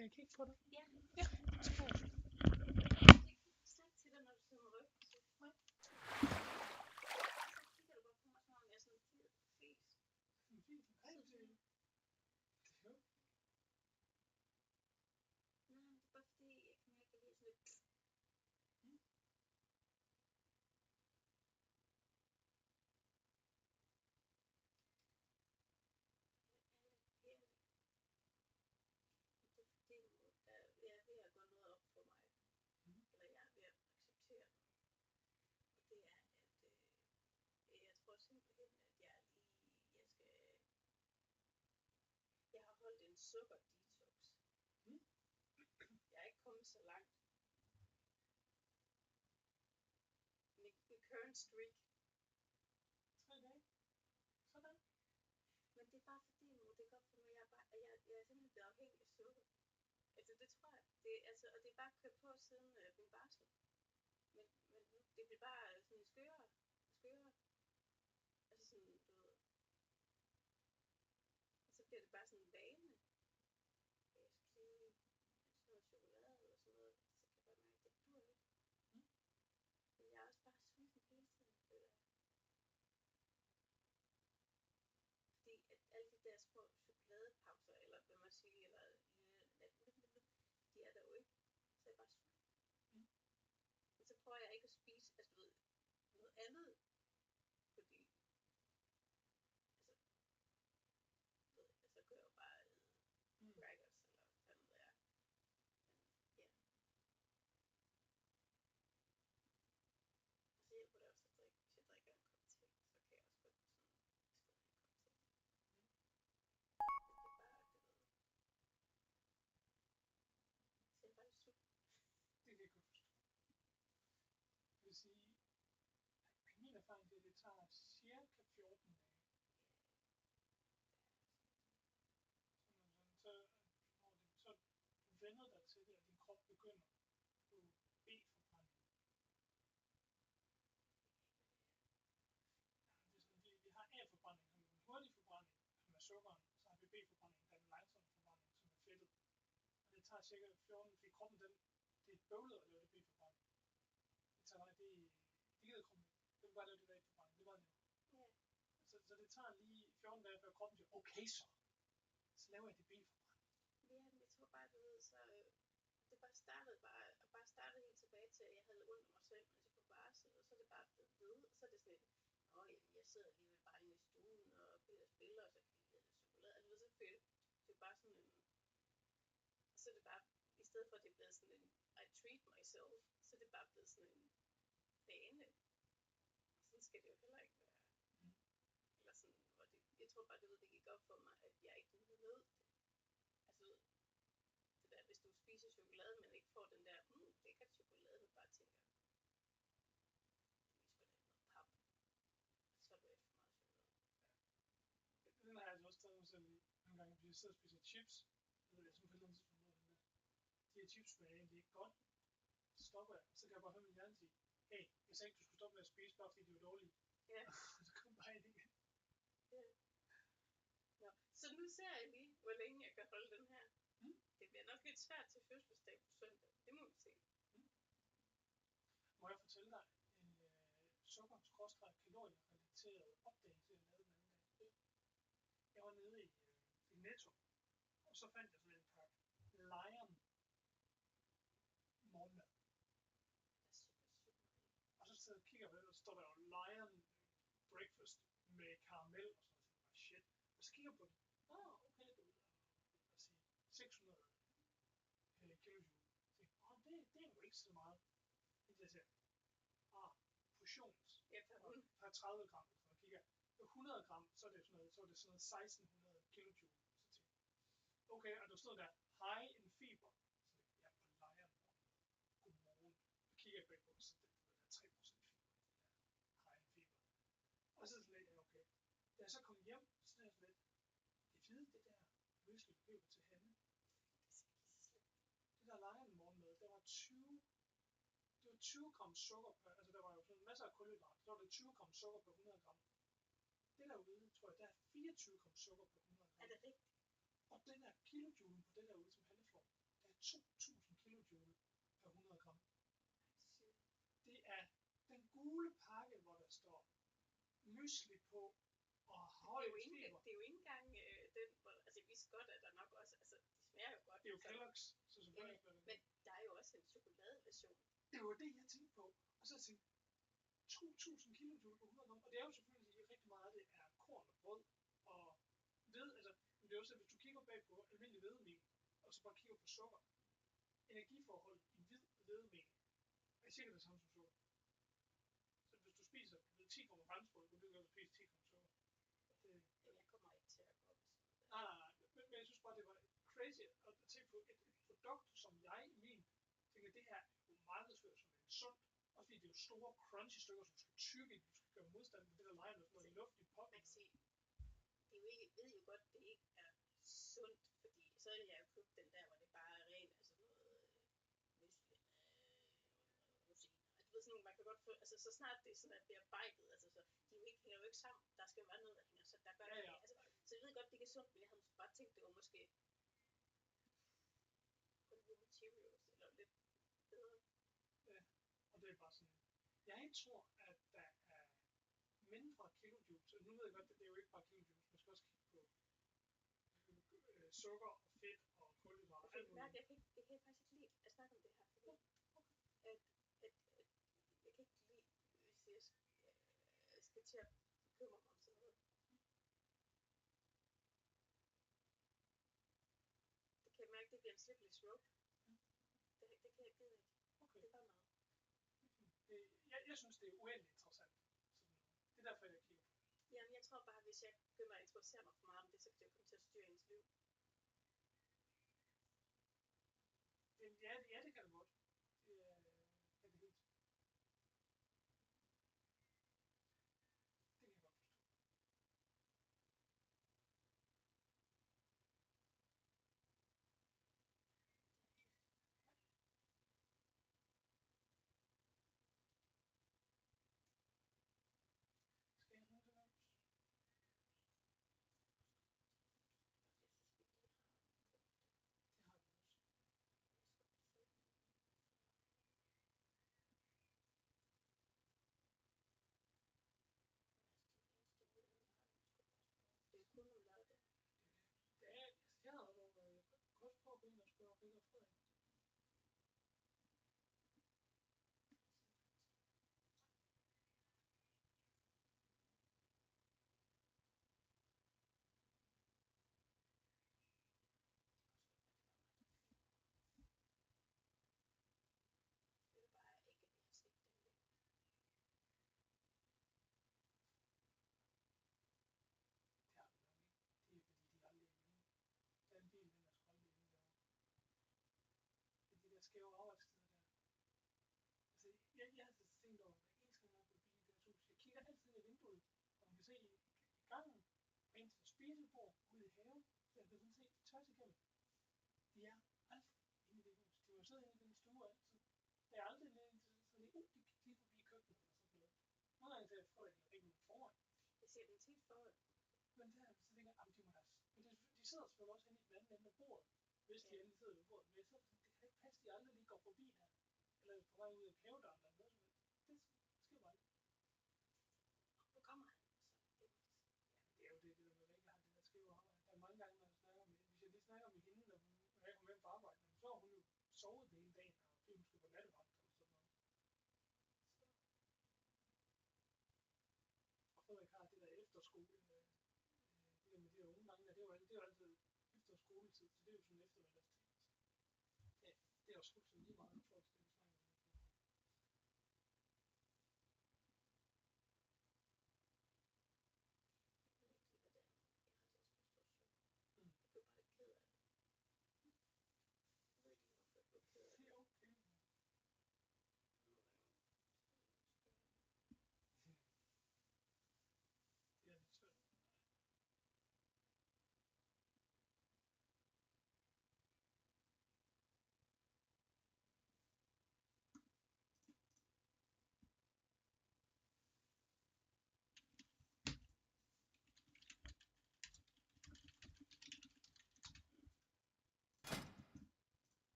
Skal jeg kigge på det? Ja. Ja, det skal jeg. Slet til dig, når du sidder med ryggen til. Nej. Så kigger du bare på mig, som om jeg er sådan en fed fes. Fint. Nej, det er jo. Nej, det er bare fordi, jeg kan mærke, at jeg lige sådan lidt... Det er fordi, jeg er ved at gå noget op for mig. Eller jeg er ved at acceptere noget. Og det er, at jeg tror simpelthen, at jeg har holdt en sukkerdetox. Jeg er ikke kommet så langt. Min current streak. 3 dage. Sådan. Men det er bare fordi, nu det går op for mig, jeg er simpelthen blevet afhængig af sukker. Altså det tror jeg. Og det er bare kørt på siden min barsel. Men det bliver bare sådan skørere. Altså sådan, du ved. Og så bliver det bare sådan en vane. Jeg skal lige have sådan noget chokolade eller sådan noget. Så kan jeg bare mærke, det dur ikke. Men jeg er også bare sulten hele tiden, føler jeg. Fordi at alle de der små chokoladepauser, eller hvad man siger, eller de er der jo ikke. Så er jeg bare sulten. Og så prøver jeg ikke at spise, altså du ved, noget andet. Fordi, så kører jeg jo bare crackers, eller hvad fanden det er. Men ja. Og så hjælper det også at drikke. Hvis jeg drikker en kop te, så kan jeg også godt sådan, i stedet have en kop te. Det er bare, du ved. Så jeg er bare sulten. Det kan jeg godt forstå. Jeg vil sige, at min erfaring er, at det tager cirka 14 dage. Så du vender dig til det, at din krop begynder på B-forbrænding. Ja, det er sådan, vi har A-forbrænding, som er en hurtig forbrænding, som er sukkeren, så har vi B-forbrænding, der er en langsom forbrænding, som er fedtet. Og det tager cirka 14, fordi kroppen det er bøvlet at lave det B-forbrænding. Det gider kroppen ikke. Det vil bare lave det der A-forbrænding, det er bare nemt. Så det tager lige 14 dage, før kroppen siger, okay så laver jeg det B-forbrænding. Ja, men jeg tror bare, du ved, så det bare startede helt tilbage til, at jeg havde ondt af mig selv, mens jeg på barsel, og så er det bare blevet ved, og så er det sådan lidt, jamen, jeg sidder alligevel bare inde i stuen, og Peter spiller, og så kan jeg lide lidt chokolade, altså så fedt. Det er bare sådan en, så er det bare, i stedet for at det er blevet sådan en, I treat myself, så er det bare blevet sådan en vane. Sådan skal det jo heller ikke være. Eller sådan, hvor jeg tror bare, det gik op for mig, at jeg ikke nød det. Altså, det der, hvis du spiser chokolade, men ikke får den der, lækkert chokolade, men bare tænker, det er sgu da noget pap. Så er du ikke for meget chokolade. Ja. Den har jeg altså også taget mig selv i. Nogle gange, hvis jeg sidder og spiser chips, så ved jeg sådan på et eller andet tidspunkt, de her chips smager egentlig ikke godt. Så stopper jeg, så kan jeg bare høre min hjerne sige, hey, jeg sagde ikke, du skulle stoppe med at spise, bare fordi de var dårlige. Ja. Så kom bare ind igen. Ja. Nå. Så nu ser jeg lige, hvor længe jeg kan holde den her. Det bliver nok lidt svært til fødselsdag på søndag. Det må vi se. Må jeg fortælle dig en sukker-kalorierelateret opdagelse, jeg lavede den anden dag? Jeg var nede i Netto, og så fandt jeg sådan en pakke Lion morgenmad. Og så sidder jeg og kigger på det, og så står der jo Lion breakfast med karamel og sådan noget. Shit. Og så kigger jeg på den. Okay, det er 600 kilojoule. Det er jo ikke så meget. Det jeg siger, portions. Per 30 gram. Så kigger jeg, 100 gram, så er det sådan noget, 1600 kilojoule. Så tænker jeg, okay, og der stod der, high in fiber. Så jeg på Lion. Godmorgen. Så kigger jeg bag på, så det er 3% fiber. High in fiber. Og så sådan lidt, okay. Da jeg så kom hjem, så er jeg sådan lidt, jeg ved det der løsning køber til hende. Det der Lion morgenmad, der var 20 gram sukker per, altså der var jo sådan masser af kulhydrater, så var det 20 gram sukker per 100 gram. Det derude, tror jeg, der er 24 gram sukker per 100 gram. Er det rigtigt? Og den er kilojoulen på det derude, som han får. 2.000 kilojoule per 100 gram. Det er den gule pakke, hvor der står mysli på og høj fiber. Det er jo ikke engang den, hvor, altså jeg vidste godt, at der nok også, altså det smager jo godt. Det er jo Kellogg's, så selvfølgelig ja, men der er jo også en chokoladeversion. Det var det, jeg tænkte på. Og så tænkte 2.000 kilojoule på 100 gram, og det er jo selvfølgelig rigtig meget af det er korn og brød og ved, altså det er også, hvis du kigger bag på almindelig hvedemel, og så bare kigger på sukker, energiforholdet i hvid hvedemel er cirka det samme som sukker. Så hvis du spiser 10 gram franskbrød, kunne du godt spise 10 gram sukker. Det, jeg kommer ikke til at gå med sådan noget. Nej, men jeg synes bare, det var crazy at tænke på et produkt, som jeg i min tænker, det her er jo markedsført som en sund, også fordi det er jo store crunchy stykker, som du skal tygge, du skal gøre modstand med det der leger, når det er luft i poppen. Man kan sige, det er jo ikke, ved jo godt, det ikke er sundt, fordi så er jeg jo købt den der, hvor det bare er ren, altså noget mysli med rosiner. Du ved sådan nogle, man kan godt få, altså så snart det er sådan at bearbejdet, altså så, de jo ikke, hænger jo ikke sammen, der skal være noget, der hænger, så der gør det, altså, så jeg ved godt, det ikke er sundt, men jeg havde bare tænkt, det var måske kun materials, eller lidt bedre. Ja, og det er bare sådan, jeg tror, at der er mindre kilojuice, og nu ved jeg godt, det er jo ikke bare kilojuice, man skal også kigge på sukker og fedt og kulhydrater og alt muligt. Jeg kan faktisk ikke lide at snakke om det her, fordi at jeg kan ikke lide, hvis jeg skal til at bekymre mig om sådan noget. Det kan jeg mærke, det bliver en slippery slope. Det kan jeg ikke lide. Okay. Det er bare meget. Jeg synes, det er uendelig interessant. Det er derfor, jeg kigger på det. Jamen, jeg tror bare, hvis jeg begynder at interessere mig for meget om det, så kan det jo komme til at styre ens liv. Ja, det kan det godt. Det er helt. Det kan jeg godt forstå. Skal jeg nu til noget? Det har vi også. Det er kun om lørdag. Det er, altså jeg havde nogle godt på at gå ind og spørge Rik og Frederik. Det er bare ikke, at jeg har set dem længe. Det har vi nok ikke. Det er fordi, de aldrig er hjemme. Den bil, den er sgu aldrig hjemme derovre. Det er de der skæve arbejdstider der. Altså, jeg har tænkt over, hver eneste gang jeg er på bilen i deres hus, jeg kigger altid ind i vinduet, og man kan se i gangen, og ind til spisebord, ude i haven, så jeg kan sådan se tværs igennem. De er aldrig inde i det hus. De må sidde inde i den stue altid. Det er aldrig nede til, så det er de kan lige forbi køkkenet eller sådan noget. Nogle gange ser jeg for, at de er ikke foran. Jeg ser dem tit foran. Men der, så tænker jeg, de må da... Men de sidder selvfølgelig også inde i den anden ende af bordet, hvis de endelig sidder ved bordet. Men jeg sidder sådan, det kan ikke passe, de aldrig lige går forbi her. Eller på vej ud af havedøren eller noget som helst. Det sker bare aldrig. Hvor kommer han? Så det er jo det der med, at jeg ikke har det der skæve arbejde. Der er mange gange, når jeg snakker med, hvis jeg lige snakker med hende, når jeg kommer hjem fra arbejde, så har hun jo sovet det hele dagen, og fordi hun skal på nattevagt eller sådan noget. Og Frederik har det der efterskole, det der med de der unge drenge, det er jo altid efter skoletid, så det er jo sådan eftermiddagstid. Ja, det er også fuldstændig lige meget i forhold til det, vi snakker om. Det er okay. Det er lidt svært.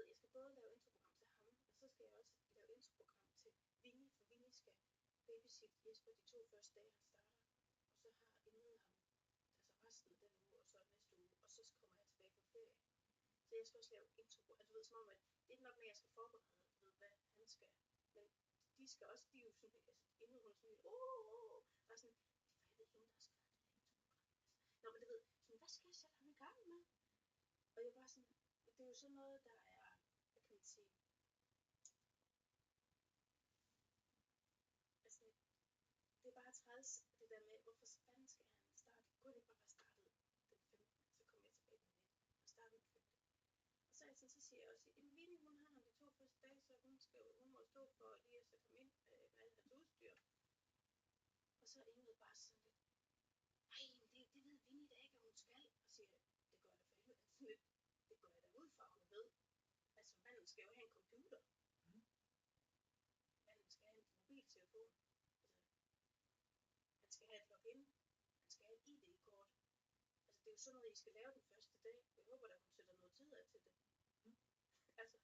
ved, jeg skal både lave introprogram til ham, og så skal jeg også lave introprogram til Vinnie, for Vinnie skal babysit Jesper de 2 første dage, han starter. Og så har Ingrid ham, altså resten af den uge, og så næste uge, og så kommer jeg tilbage på ferie. Så jeg skal også lave intro, altså du ved, som om, at det er ikke nok med, at jeg skal forberede, ved, hvad han skal, men de skal også, de er jo sådan, altså Ingrid, hun er sådan lidt, der er sådan, for jeg ved ikke, nogen, der har skrevet det der introprogram. Nå, men du ved, sådan, hvad skal jeg sætte ham i gang med? Og jeg var sådan, det er jo sådan noget, der er, hvad kan man sige, altså, det er bare træls, det der med, hvorfor fanden skal han starte? Kunne det ikke bare være startet den 15. Så kom jeg tilbage den 19. Og startede den 15. Og så siger jeg også, at Vinnie, hun har ham de 2 første dage, så hun må stå for lige at sætte ham ind med alt hans udstyr. Og så er Ingrid bare sådan lidt, nej, det ved Vinnie da ikke, at hun skal. Og siger jeg, det gør jeg da for helvede. Sådan lidt, det går jeg da ud fra, hun ved. Altså, manden skal jo have en computer. Manden skal have en mobiltelefon. Han skal have et login. Han skal have et ID-kort. Altså, det er jo sådan noget, I skal lave den første dag. Jeg håber da, hun sætter noget tid af til det. Altså.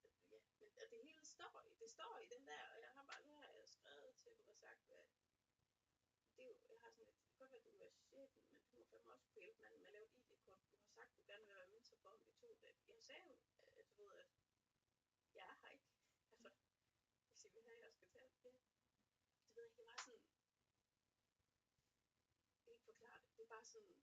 Ja, men det hele står i den der, og jeg har bare, nu har jeg skrevet til dem og sagt, at det er jo, jeg har sådan et, det kan godt være, at du er chefen, men du må fandme også kunne hjælpe manden med at lave et ID-kort. Du har sagt, at du gerne vil være mentor for ham i 2 dage. Jeg sagde jo, at du ved, at jeg er her ikke. Altså, hvis jeg vil have, at jeg skal tage det. Det ved jeg ikke, det var sådan, jeg kan ikke forklare det. Det er bare sådan,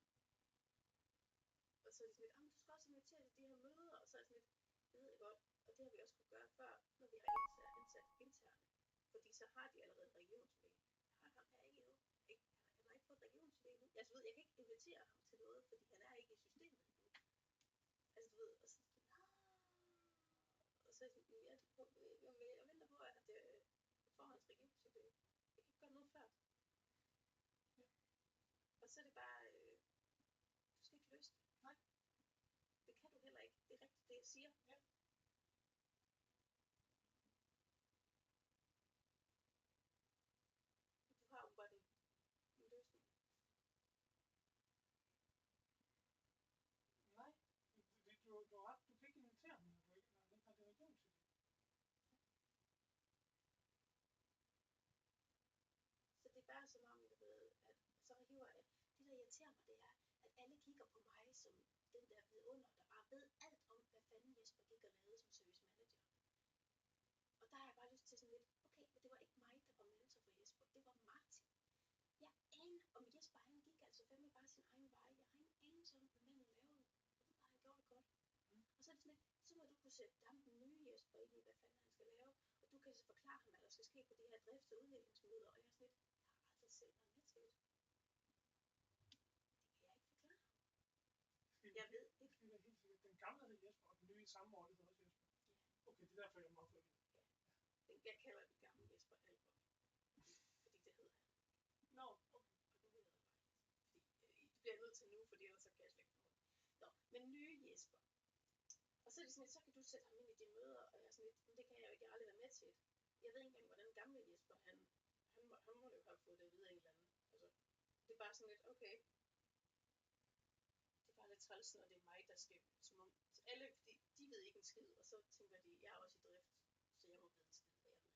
og så er det sådan lidt, du skal også invitere til de her møder, og så er det sådan lidt, det ved jeg godt, og det har vi også kunne gøre før, når vi har ansat interne, fordi så har de allerede en regionslæge. Jeg har ham her ikke endnu. Han har ikke fået regionslæge endnu. Altså, ved, jeg kan ikke invitere ham til noget, fordi han er ikke i systemet endnu. Altså, du ved, og så og så er det sådan, jeg venter på, at jeg får hans regionslæge. Jeg kan ikke gøre noget før. Og så er det bare, du skal ikke løse det. Nej. Det kan du heller ikke. Det er rigtigt, det jeg siger. Ja. Du har jo bare en løsning. Nej, du har ret. Du kan ikke invitere ham, når han ikke har det religion til det. Så det er bare som om, at så hiver jeg, det der irriterer mig, det er, at alle kigger på mig som den der vidunder, der bare ved alt om, hvad fanden Jesper gik og lavede som service manager. Og der har jeg bare lyst til sådan lidt, okay, men det var ikke mig, der var mentor for Jesper, det var Martin. Jeg aner, om Jesper han gik altså fandme bare sin egen vej. Jeg har ingen anelse om, hvad manden lavede. Jeg ved bare, han gjorde det godt. Og så er det sådan lidt, så må du kunne sætte ham den nye Jesper ind i, hvad fanden han skal lave. Og du kan så forklare ham, hvad der skal ske på de her drifts- og udviklingsmøder. Og jeg er sådan lidt, jeg har aldrig selv været med til det. Det kan jeg ikke forklare. Jeg ved ikke. Det er helt sikkert. Den gamle hed Jesper, og den nye i samme år, det hedder også Jesper. Ja. Okay, det er derfor, jeg må have fået det. Ja. Jeg kalder den gamle Jesper Albert. Fordi det hedder han. Nå, okay. Og nu hedder det bare Jesper. Fordi det bliver jeg nødt til nu, fordi ellers så kan jeg slet ikke få. Nå, men nye Jesper. Og så er det sådan lidt, så kan du sætte ham ind i de møder, og jeg er sådan lidt, men det kan jeg jo ikke, jeg har aldrig været med til. Jeg ved ikke engang, hvordan gamle Jesper, han må jo have fået det at vide af en eller anden. Altså, det er bare sådan lidt, okay. Det er bare lidt træls, når det er mig, der skal, som om, så alle, fordi de ved ikke en skid, og så tænker de, jeg er også i drift, så jeg må vide en skid, og jeg ved ikke.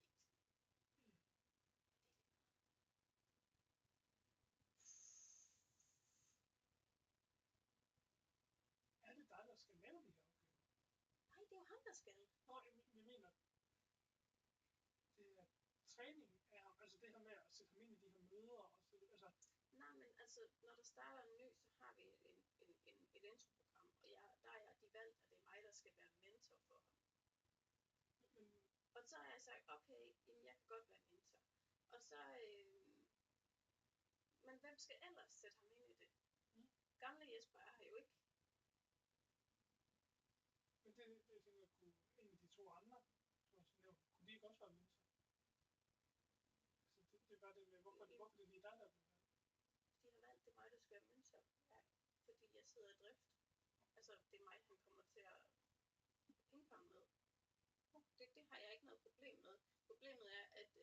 Er det dig, der skal lave de her opgaver? Nej, det er jo ham, der skal. Nå, jeg mener, det er træning af ham, altså det her med at sætte ham ind i de her møder og så altså. Nej, men altså, når der starter en ny, så har vi et introprogram, og der er de valgt, at det er mig, der skal være mentor for ham. Og så har jeg sagt, okay, jamen, jeg kan godt være mentor. Og så, men hvem skal ellers sætte ham ind i det? Gamle Jesper er her jo ikke. Men det tænker jeg, kunne en af de 2 andre, du har nævnt, kunne de ikke også være mentor? Altså det er bare det med, hvorfor det er lige dig, der bliver valgt? De har valgt, det er mig, der skal være mentor. Ja, fordi jeg sidder i drift. Altså, det er mig, han kommer til at pingpong med. Det har jeg ikke noget problem med. Problemet er, at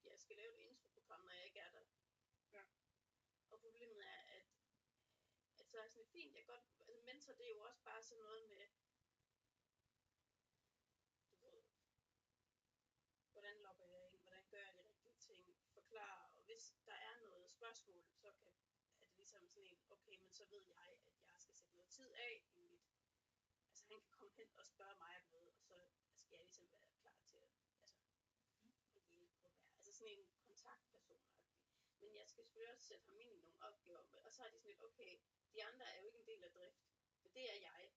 jeg skal lave et introprogram, når jeg ikke er der. Ja. Og problemet er, at så er jeg sådan lidt fint, jeg godt, altså mentor, det er jo også bare sådan noget med, du ved, hvordan logger jeg ind, hvordan gør jeg de rigtige ting, forklare, og hvis der er noget spørgsmål, så kan, er det ligesom sådan en, okay, men så ved jeg, at jeg skal sætte noget tid af i mit, altså han kan komme hen og spørge mig om noget, og så skal jeg ligesom være klar til at, altså, at hjælpe på hver, altså sådan en kontaktperson. Men jeg skal selvfølgelig også sætte ham ind i nogle opgaver, og så er de sådan lidt, okay, de andre er jo ikke en del af drift, men det er jeg,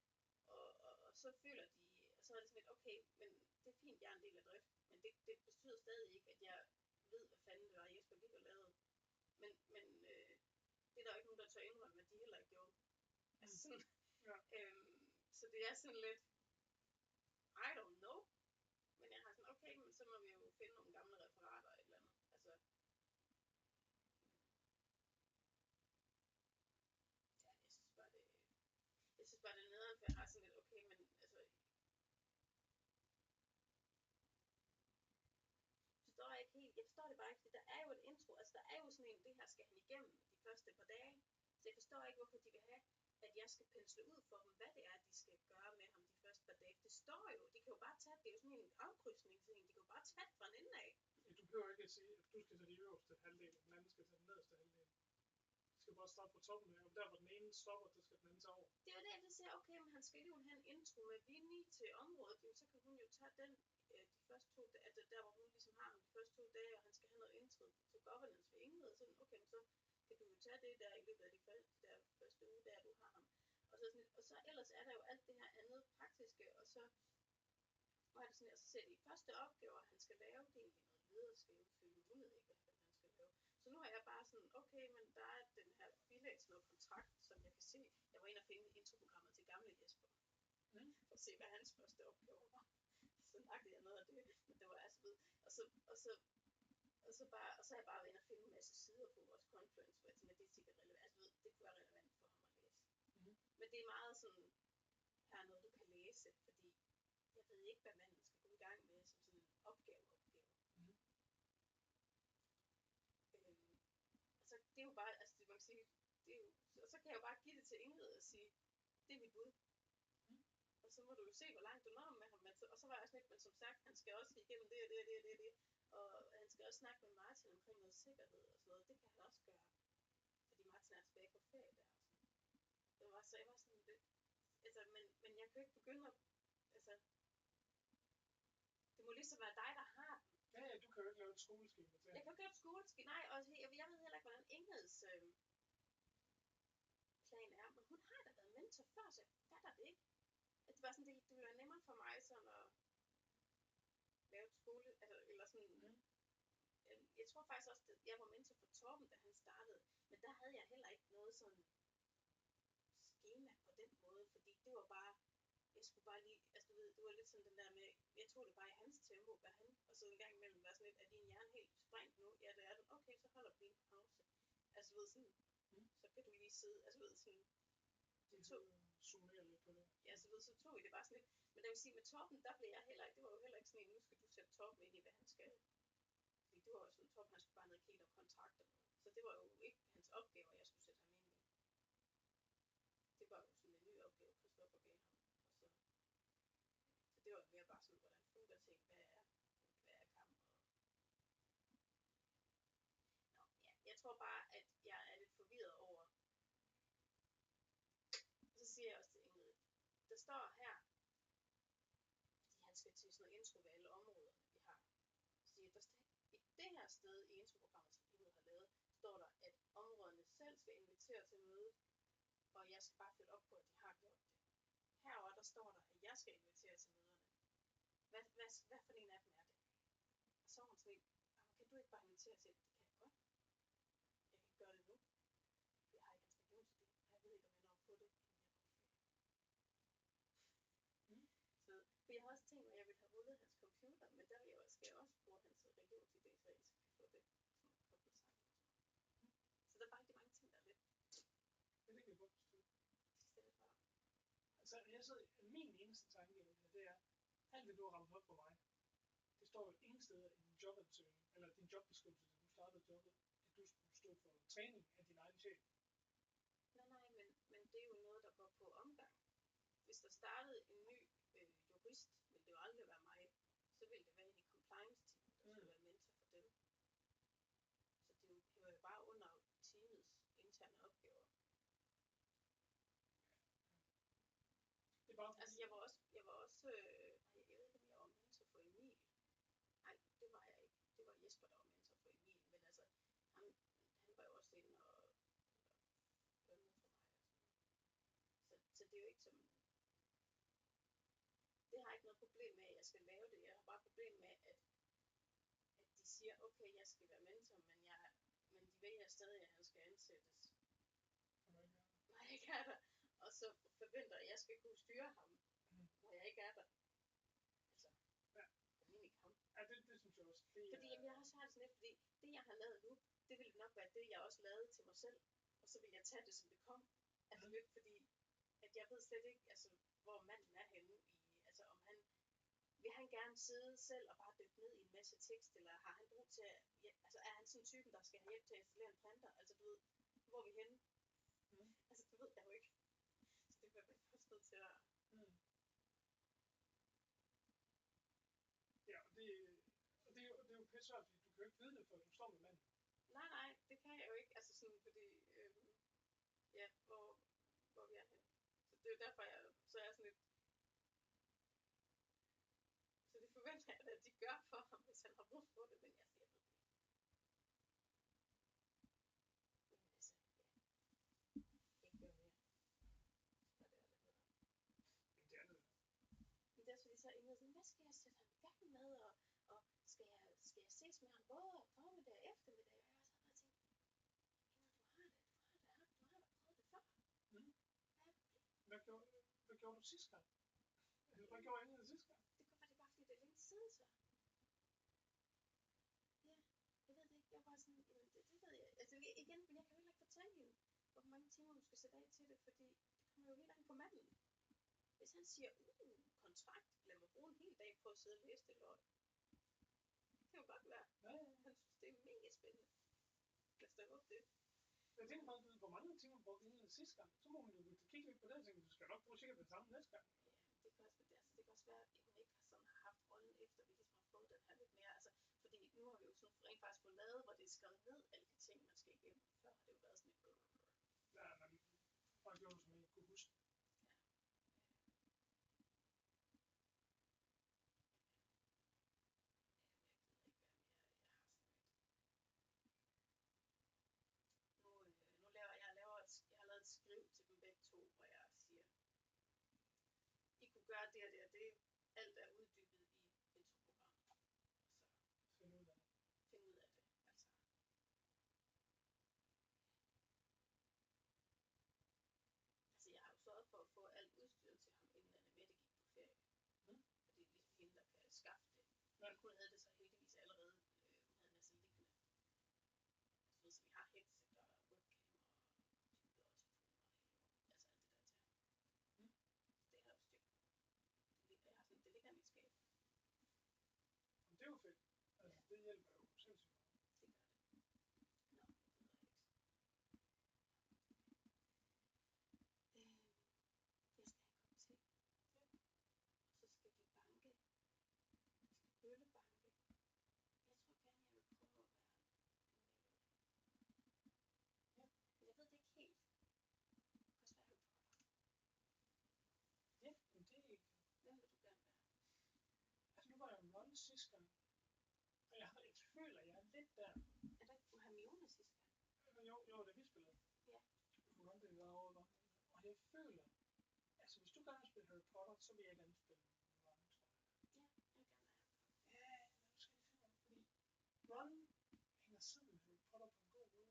og så føler de, og så er det sådan lidt, okay, men det er fint, jeg er en del af drift, men det betyder stadig ikke, at jeg ved, hvad fanden det var, Jesper gik og lavede. Men det er der jo ikke nogen, der tør indrømme, at de heller ikke gjorde. Altså sådan, så det er sådan lidt, I don't know, men jeg har sådan, okay, men så må vi jo finde nogle gamle referater eller et eller andet, altså. Jeg synes bare, det er nederen, for jeg har sådan lidt, okay, men altså, jeg forstår det bare ikke, fordi der er jo et intro, altså der er jo sådan en, det her skal han igennem de første par dage, så jeg forstår ikke, hvorfor de vil have, at jeg skal pensle ud for dem, hvad det er, de skal gøre med ham de første par dage. Det står jo, de kan jo bare tage, det er jo sådan en afkrydsning til en, de kan jo bare tage fra en ende af. Du behøver ikke at sige, at du skal tage de øverste halvdel, og den anden skal tage den nederste halvdel. Du skal bare starte på toppen af, og der hvor den ene stopper, der skal den anden tage over. Det er jo det, jeg siger, okay, men han skal alligevel have en intro med Vinnie til området, jamen, så kan hun jo tage den de første 2 dage, der hvor hun ligesom har ham de første 2 dage, og han skal have noget intro til governance ved Ingrid, og sådan, okay, men så kan du jo tage det der i løbet af de første uge, der du har ham. Og så ellers er der jo alt det her andet praktiske, og så var det sådan, at så ser de første opgaver, han skal lave, det er egentlig noget lederskab, fordi hun ved ikke, hvad han skal lave. Så nu er jeg bare sådan, okay, men der er den her bilag til noget kontrakt, som jeg kan se. Jeg var inde og finde introprogrammet til gamle Jesper, for at se, hvad hans første opgave var. Så snakkede jeg noget af det, men det var altså ved. Og så er jeg bare inde og finde en masse sider på vores conference, hvor jeg tænker, det er sikkert relevant, altså ved, det kunne være relevant for ham at læse. Men det er meget sådan, her er noget, du kan læse, fordi jeg ved ikke, hvad manden skal gå i gang med som sådan en opgave. Så det er jo bare, altså det man kan sige, det er jo, og så kan jeg jo bare give det til Ingrid og sige, det er mit bud. Og så må du jo se, hvor langt du når med ham. Og så var jeg også lidt, men som sagt, han skal også igennem det. Og han skal også snakke med Martin omkring noget sikkerhed og sådan noget. Det kan han også gøre. Fordi Martin er tilbage på ferie der. Så jeg var sådan lidt, altså, men jeg kan jo ikke begynde at, altså, det må ligesom være dig, der har den. Ja, du kan jo ikke lave et skoleskema til. Jeg kan jo ikke lave et skoleskema, nej, og jeg ved heller ikke, hvordan Ingrids plan er, men hun har da været mentor før, så jeg fatter det ikke. At det var sådan, det ville være nemmere for mig sådan at lave et skole, altså, eller sådan, jeg tror faktisk også, at jeg var mentor for Torben, da han startede, men der havde jeg heller ikke noget sådan skema på den måde, fordi det var bare, jeg skulle bare lige, altså du ved, det var lidt sådan den der med, jeg tog det bare i hans tempo, hvad han, og så en gang imellem var sådan lidt, er din hjerne helt sprængt nu? Ja, det er den. Okay, så holder du lige en pause. Altså du ved sådan, så kan du lige sidde, altså du ved sådan, zoomere lidt på det. Ja, så ved, så tog I det bare sådan lidt, men det vil sige, med Torben, der blev jeg heller ikke, det var jo heller ikke sådan en, nu skal du sætte Torben ind i, hvad han skal. Fordi det var jo sådan, Torben, han skulle bare ned og kigge og kontrakter noget. Så det var jo ikke hans opgaver, jeg skulle sætte ham ind i. Det var jo sådan en ny opgave, Christoffer gav ham. Så det var mere bare sådan, hvordan fungerer ting, hvad er kamp. Nå, ja, jeg tror bare, at jeg er lidt forvirret over. Og så siger jeg også til Ingrid, der står her, fordi han skal til sådan noget intro ved alle områderne, vi har. Så siger der står, i det her sted i introprogrammet, som Ingrid har lavet, står der, at områderne selv skal invitere til møde, og jeg skal bare følge op på, at de har gjort det. Herover der står der, at jeg skal invitere til møderne. Hvad for en af dem er det? Og så var hun sådan, kan du ikke bare invitere til det? Det kan jeg godt. Jeg kan ikke gøre det nu. Jeg har ikke hans regionsbil, og jeg ved ikke, om jeg når på det, inden jeg går ferie. Så, for jeg har også tænkt mig, at jeg vil have rullet hans computer, men der skal jeg også bruge hans regionsidé, så jeg skal få det sådan koblet sammen. Så der er bare rigtig mange ting, der er lidt. Det kan jeg godt forstå. Det er bare. Altså, min eneste tanke i det er, alt det du har ramt op på mig, det står jo ingen steder i din jobansøgning, eller din jobbeskrivelse, da du startede jobbet, at du skulle stå for træning af din egen chef. Nej, men det er jo noget, der går på omgang. Hvis der startede en ny jurist, ville det jo aldrig være mig. Så ville det være en i compliance-teamet, der skulle være mentor for dem. Så det hører jo bare under teamets interne opgaver. Det er bare fordi... Altså, jeg var også jeg ved ikke, om jeg var mentor for Emil. Nej, det var jeg ikke. Det var Jesper, der var mentor for Emil. Men altså, han var jo også inde og dømme for mig. Så det er jo ikke som... Det har jeg ikke noget problem med, at jeg skal lave det. Jeg har bare problem med, at de siger, okay, jeg skal være mentor, men de vælger stadig, at han skal ansættes. Når jeg ikke er der. Og så forventer, at jeg skal kunne styre ham, når jeg ikke er der. Altså, ikke ham. Ja, det synes jeg også. Fordi jeg har også har det sådan lidt, fordi det, jeg har lavet nu, det ville nok være det, jeg også lavede til mig selv. Og så vil jeg tage det, som det kom. Altså lidt fordi, at jeg ved slet ikke, altså, hvor manden er henne i, altså om han, vil han gerne sidde selv og bare dykke ned i en masse tekst, eller har han brug til at, altså er han sådan en typen, der skal have hjælp til at installere en printer, altså du ved, hvor er vi henne? Altså det ved jeg jo ikke. Så det bliver jeg også nødt til at... Ja, og det er jo pisse fordi du kan jo ikke vide det, før du står med manden. Nej, det kan jeg jo ikke, altså sådan, fordi, ja, hvor vi er henne. Så det er jo derfor, så er jeg sådan lidt, så det forventer jeg, at de gør for ham, hvis han har brug for det, men jeg ved det ikke. Men altså, ja, ikke gøre mere. Hvad det er, det hedder. Men det er det. Men det er fordi, så er Ingrid sådan, hvad skal jeg sætte ham i gang med, og skal jeg ses med ham både formiddag og eftermiddag, og jeg så bare tænkte, Ingrid, du har da prøvet det før. Hvad gjorde du sidste gang? Eller hvad gjorde Ingrid sidste gang? Det var bare fordi, det er længe siden så. Ja, jeg ved det ikke. Jeg var bare sådan, jamen det ved jeg. Altså igen, men jeg kan jo heller ikke fortælle hende, hvor mange timer hun skal sætte af til det, fordi det kommer jo helt an på manden. Hvis han siger, kontrakt, lad mig bruge en hel dag på at sidde og læse det lort. Det kan jo godt være. Han synes, det er mega spændende. Lad os da håbe det. Jeg tænker bare, hvor mange timer brugte Ingrid sidste gang? Så må hun jo kigge lidt på det og tænke, du skal nok bruge sikkert det samme næste gang. Ja, det kan også være, at hun ikke har sådan haft rollen efter, vi ligesom har fået den her lidt mere. Altså, fordi nu har vi jo sådan rent faktisk fået lavet, hvor det er skrevet ned, alle de ting, man skal igennem. Før har det jo været sådan et Ja, men bare gjorde det, som jeg ikke kunne huske. Jeg har lavet et skriv til dem begge to, hvor jeg siger, I kunne gøre det og det og det. Alt er uddybet i introprogrammet. Så Find ud af det. Altså. Altså jeg har jo sørget for at få alt udstyret til ham, inden Annemette gik på ferie. Fordi det er ligesom hende, der kan skaffe det. Men hun havde det så heldigvis allerede. Hun havde næsten liggende. Så vi har headset og webcam og computer og telefoner. Altså alt det der til ham. Det er udstyr. Det ligger i mit skab. Det er jo fedt. Altså, det hjælper jo sindssygt meget. Det gør det. Nå, det ved jeg ikke. Jeg skal have en kop te. Og så skal vi banke. Vi skal bøllebanke. Jeg tror gerne, jeg vil prøve at være en men jeg ved det ikke helt. Det kan også være Harry Potter. Ja, men det er ikke. Hvem vil du gerne være? Altså, nu var jeg jo Ron sidste gang. Og jeg føler, jeg er lidt der. Er der ikke Hermione sidste gang? Jo, da vi spillede. Ja. Ron, det var over. Og jeg føler, altså hvis du gerne vil spille Harry Potter, så vil jeg gerne spille Ron, tror jeg. Ja, jeg vil gerne være Harry Potter. Ja, nu skal jeg finde mig, fordi Ron hænger sammen med Harry Potter på en god måde.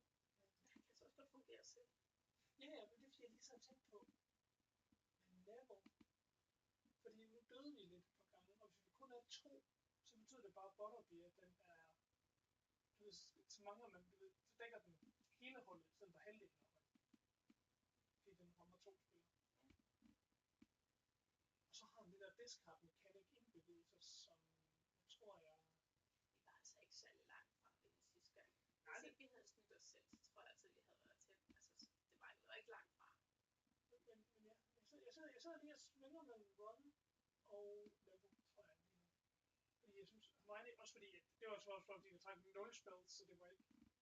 Han kan så også godt fungere selv. Ja, men det er fordi, jeg lige så har tænkt på Neville. Fordi nu døde vi lidt på gange, og hvis vi kun er 2, så betyder det bare, at Butterbeer, den er, du ved, så mangler man, du ved, så dækker den hele hullet, i stedet for halvdelen af hullet. Fordi den rammer 2 spillere. Og så har den det der discard mechanic indbygget i sig, som jeg tror, Vi var altså ikke særlig langt fra det sidste gang. Nej, Hvis ikke vi havde snydt os selv, så tror jeg altid, vi havde været tæt. Altså, det var ikke langt fra. Jeg sidder lige og svinger mellem run og level, tror jeg lige nu. Fordi jeg synes, for mig, også fordi, det var også fordi, jeg trak 0 spells, så det var ikke så fedt.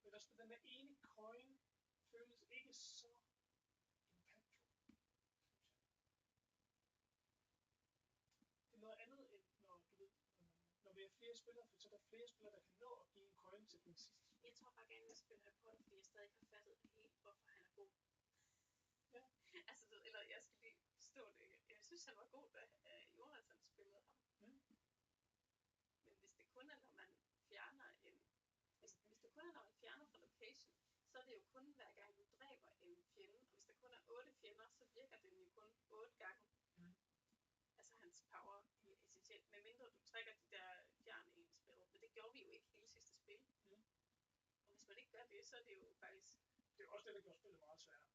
Men også den der ene coin føles ikke så impactful, synes jeg. Det er noget andet end, når du ved, når vi er flere spillere, for så er der flere spillere, der kan nå at give en coin til den sidste. Jeg tror bare gerne, jeg spiller på det, fordi jeg stadig ikke har fattet helt, hvorfor han er god. Ja. Altså, eller jeg skal lige forstå det. Jeg synes, han var god, da Jonas han spillede ham. Ja. Men hvis det kun er, når man fjerner hvis det kun er, når man fjerner fra location, så er det jo kun hver gang, du dræber en fjende. Og hvis der kun er 8 fjender, så virker den jo kun 8 gange. Altså hans power er essentielt. Medmindre du trækker de der fjern en spil. Men det gjorde vi jo ikke hele sidste spil. Og hvis man ikke gør det, så er det jo faktisk... Det er også det, der gør spillet meget sværere.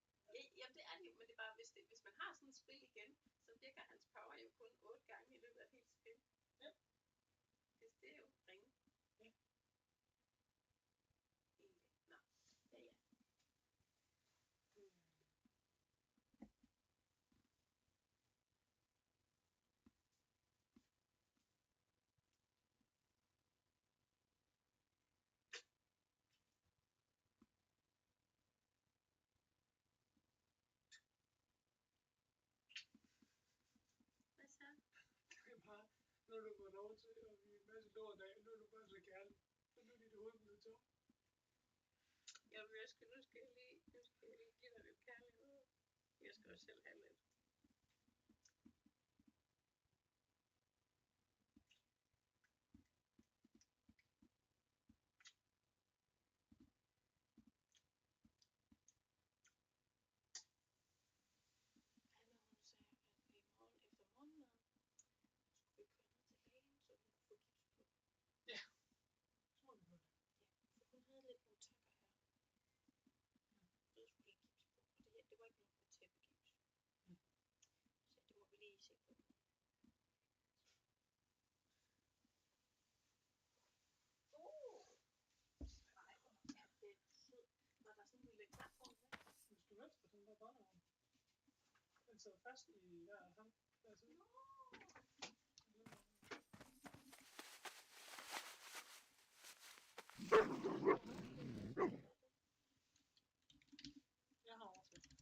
Jamen det er det jo, men det er bare, hvis man har sådan et spil igen, så virker hans power jo kun 8 gange i løbet af et helt spil. Ja. Det er jo ringe. Ja. Egentlig. Nå, ja. Hvad så? Det er bare, nu er du gået over til at blive en masse lort af, nu er du bare så kærlig. Så nu er dit hoved blevet tom. Jamen, nu skal jeg lige give dig lidt kærlighed. Jeg skal også selv have lidt. Anna, hun sagde, at i morgen efter morgenmaden, skulle vi køre ned til lægen, så hun kunne få gips på. Ja, så må vi gøre det. Ja, for hun havde lidt nogle takker her. Så skulle lige gips på, og det var ikke nok med tæppegips. Så det må vi lige se på. Nej, ja, det er sød. Var der sådan en lille klapvogn med? Hvis du venstre, den der børnevogn. Den sidder fast i hver hånd. Der side. Jeg har overtaget.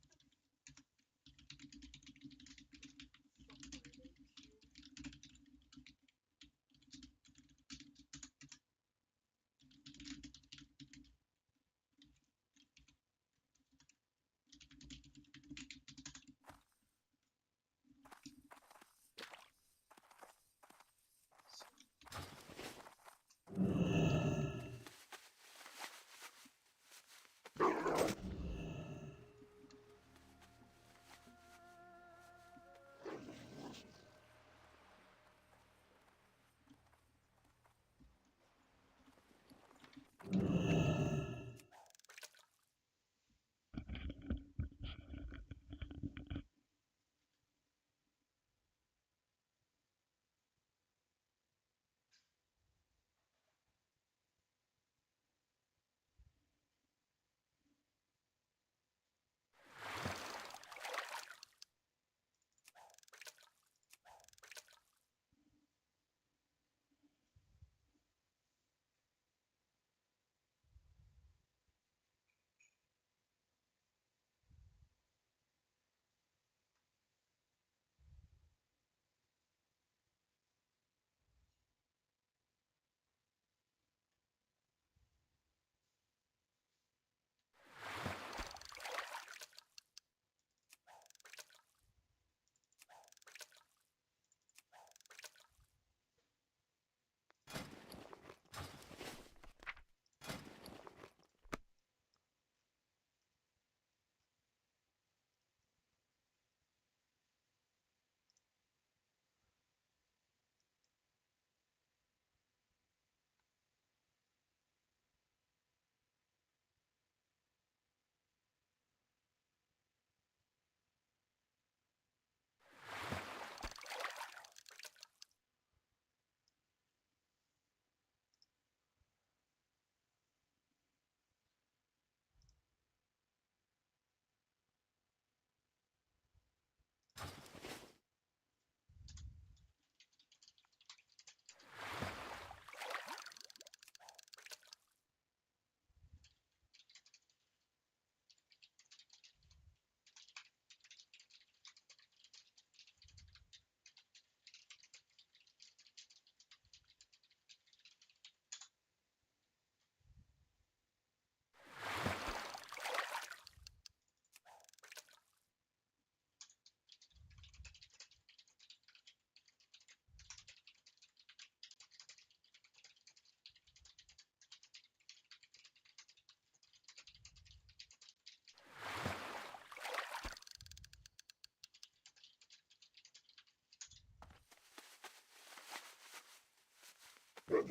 The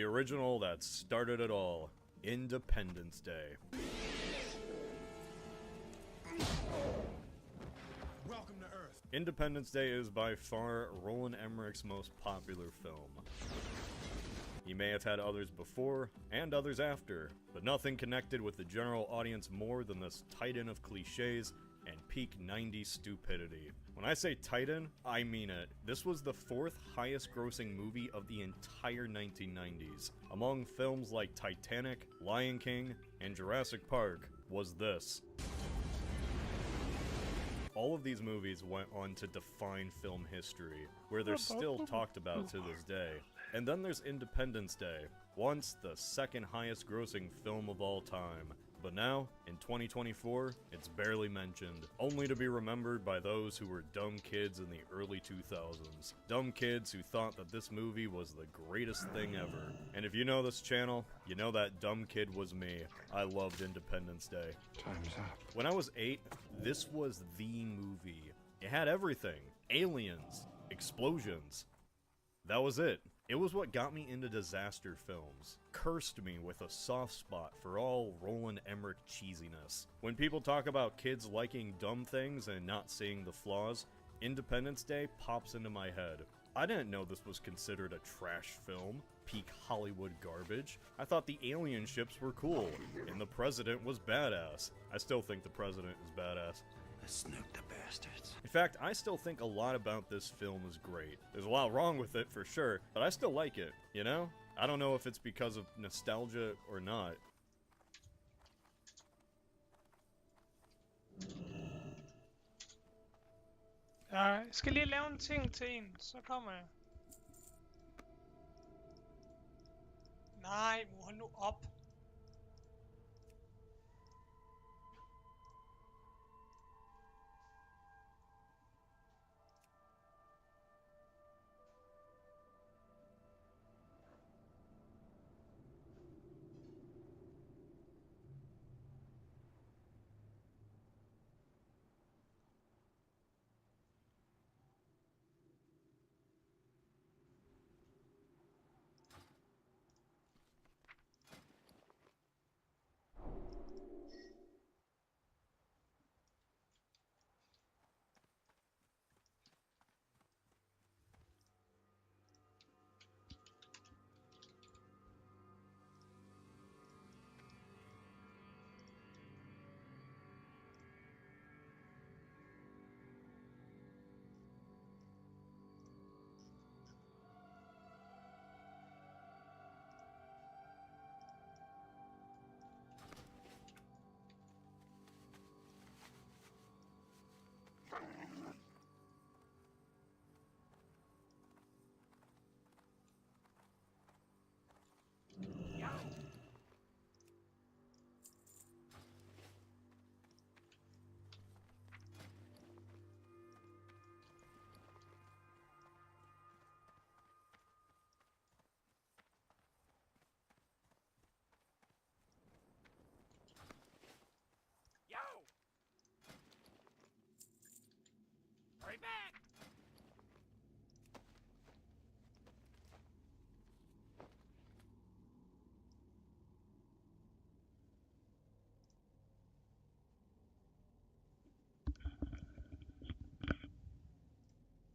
original that started it all, Independence Day. Welcome to Earth. Independence Day is by far Roland Emmerich's most popular film. He may have had others before, and others after, but nothing connected with the general audience more than this titan of cliches and peak 90s stupidity. When I say titan, I mean it. This was the 4th highest grossing movie of the entire 1990s. Among films like Titanic, Lion King, and Jurassic Park was this. All of these movies went on to define film history, where they're still talked about to this day. And then there's Independence Day, once the 2nd highest grossing film of all time. But now, in 2024, it's barely mentioned, only to be remembered by those who were dumb kids in the early 2000s. Dumb kids who thought that this movie was the greatest thing ever. And if you know this channel, you know that dumb kid was me. I loved Independence Day. Time's up. When I was 8, this was the movie. It had everything. Aliens. Explosions. That was it. It was what got me into disaster films. Cursed me with a soft spot for all Roland Emmerich cheesiness. When people talk about kids liking dumb things and not seeing the flaws, Independence Day pops into my head. I didn't know this was considered a trash film, peak Hollywood garbage. I thought the alien ships were cool, and the president was badass. I still think the president is badass. Snook the bastards. In fact, I still think a lot about this film is great. There's a lot wrong with it for sure, but I still like it, you know? I don't know if it's because of nostalgia or not. Jeg skal lige lave en ting til en, så kommer jeg. Nej, hold nu op.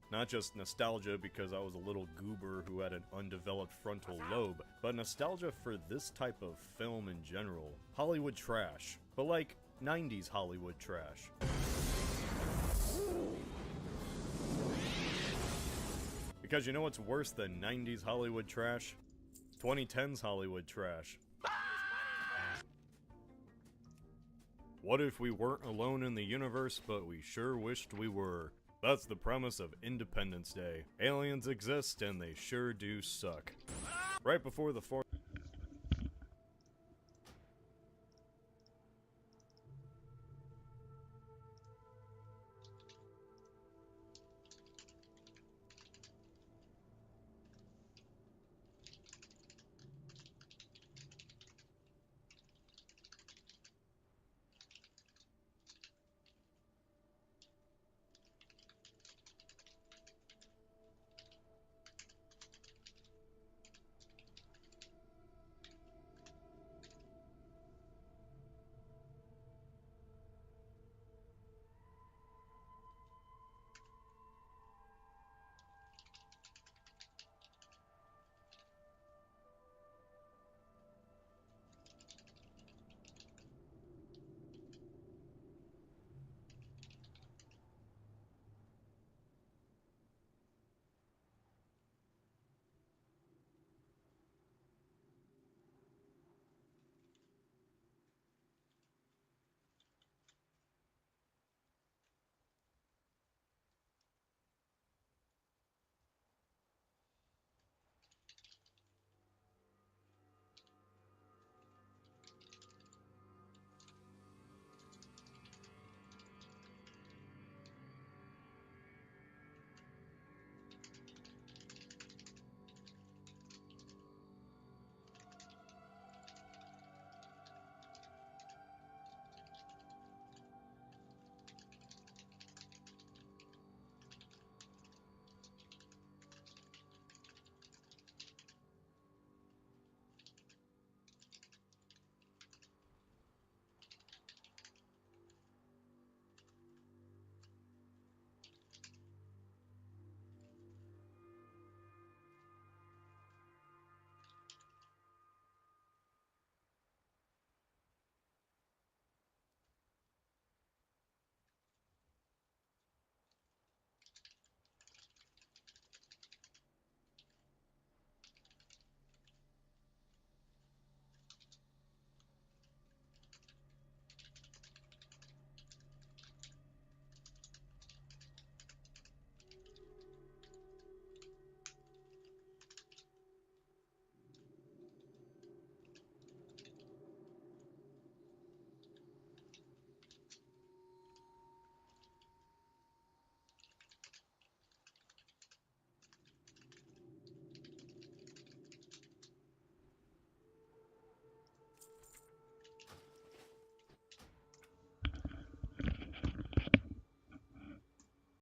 Not just nostalgia because I was a little goober who had an undeveloped frontal lobe, but nostalgia for this type of film in general. Hollywood trash. But like, 90s Hollywood trash. Because you know what's worse than 90s Hollywood trash? 2010s Hollywood trash. What if we weren't alone in the universe, but we sure wished we were? That's the premise of Independence Day. Aliens exist and they sure do suck. Right before the 4th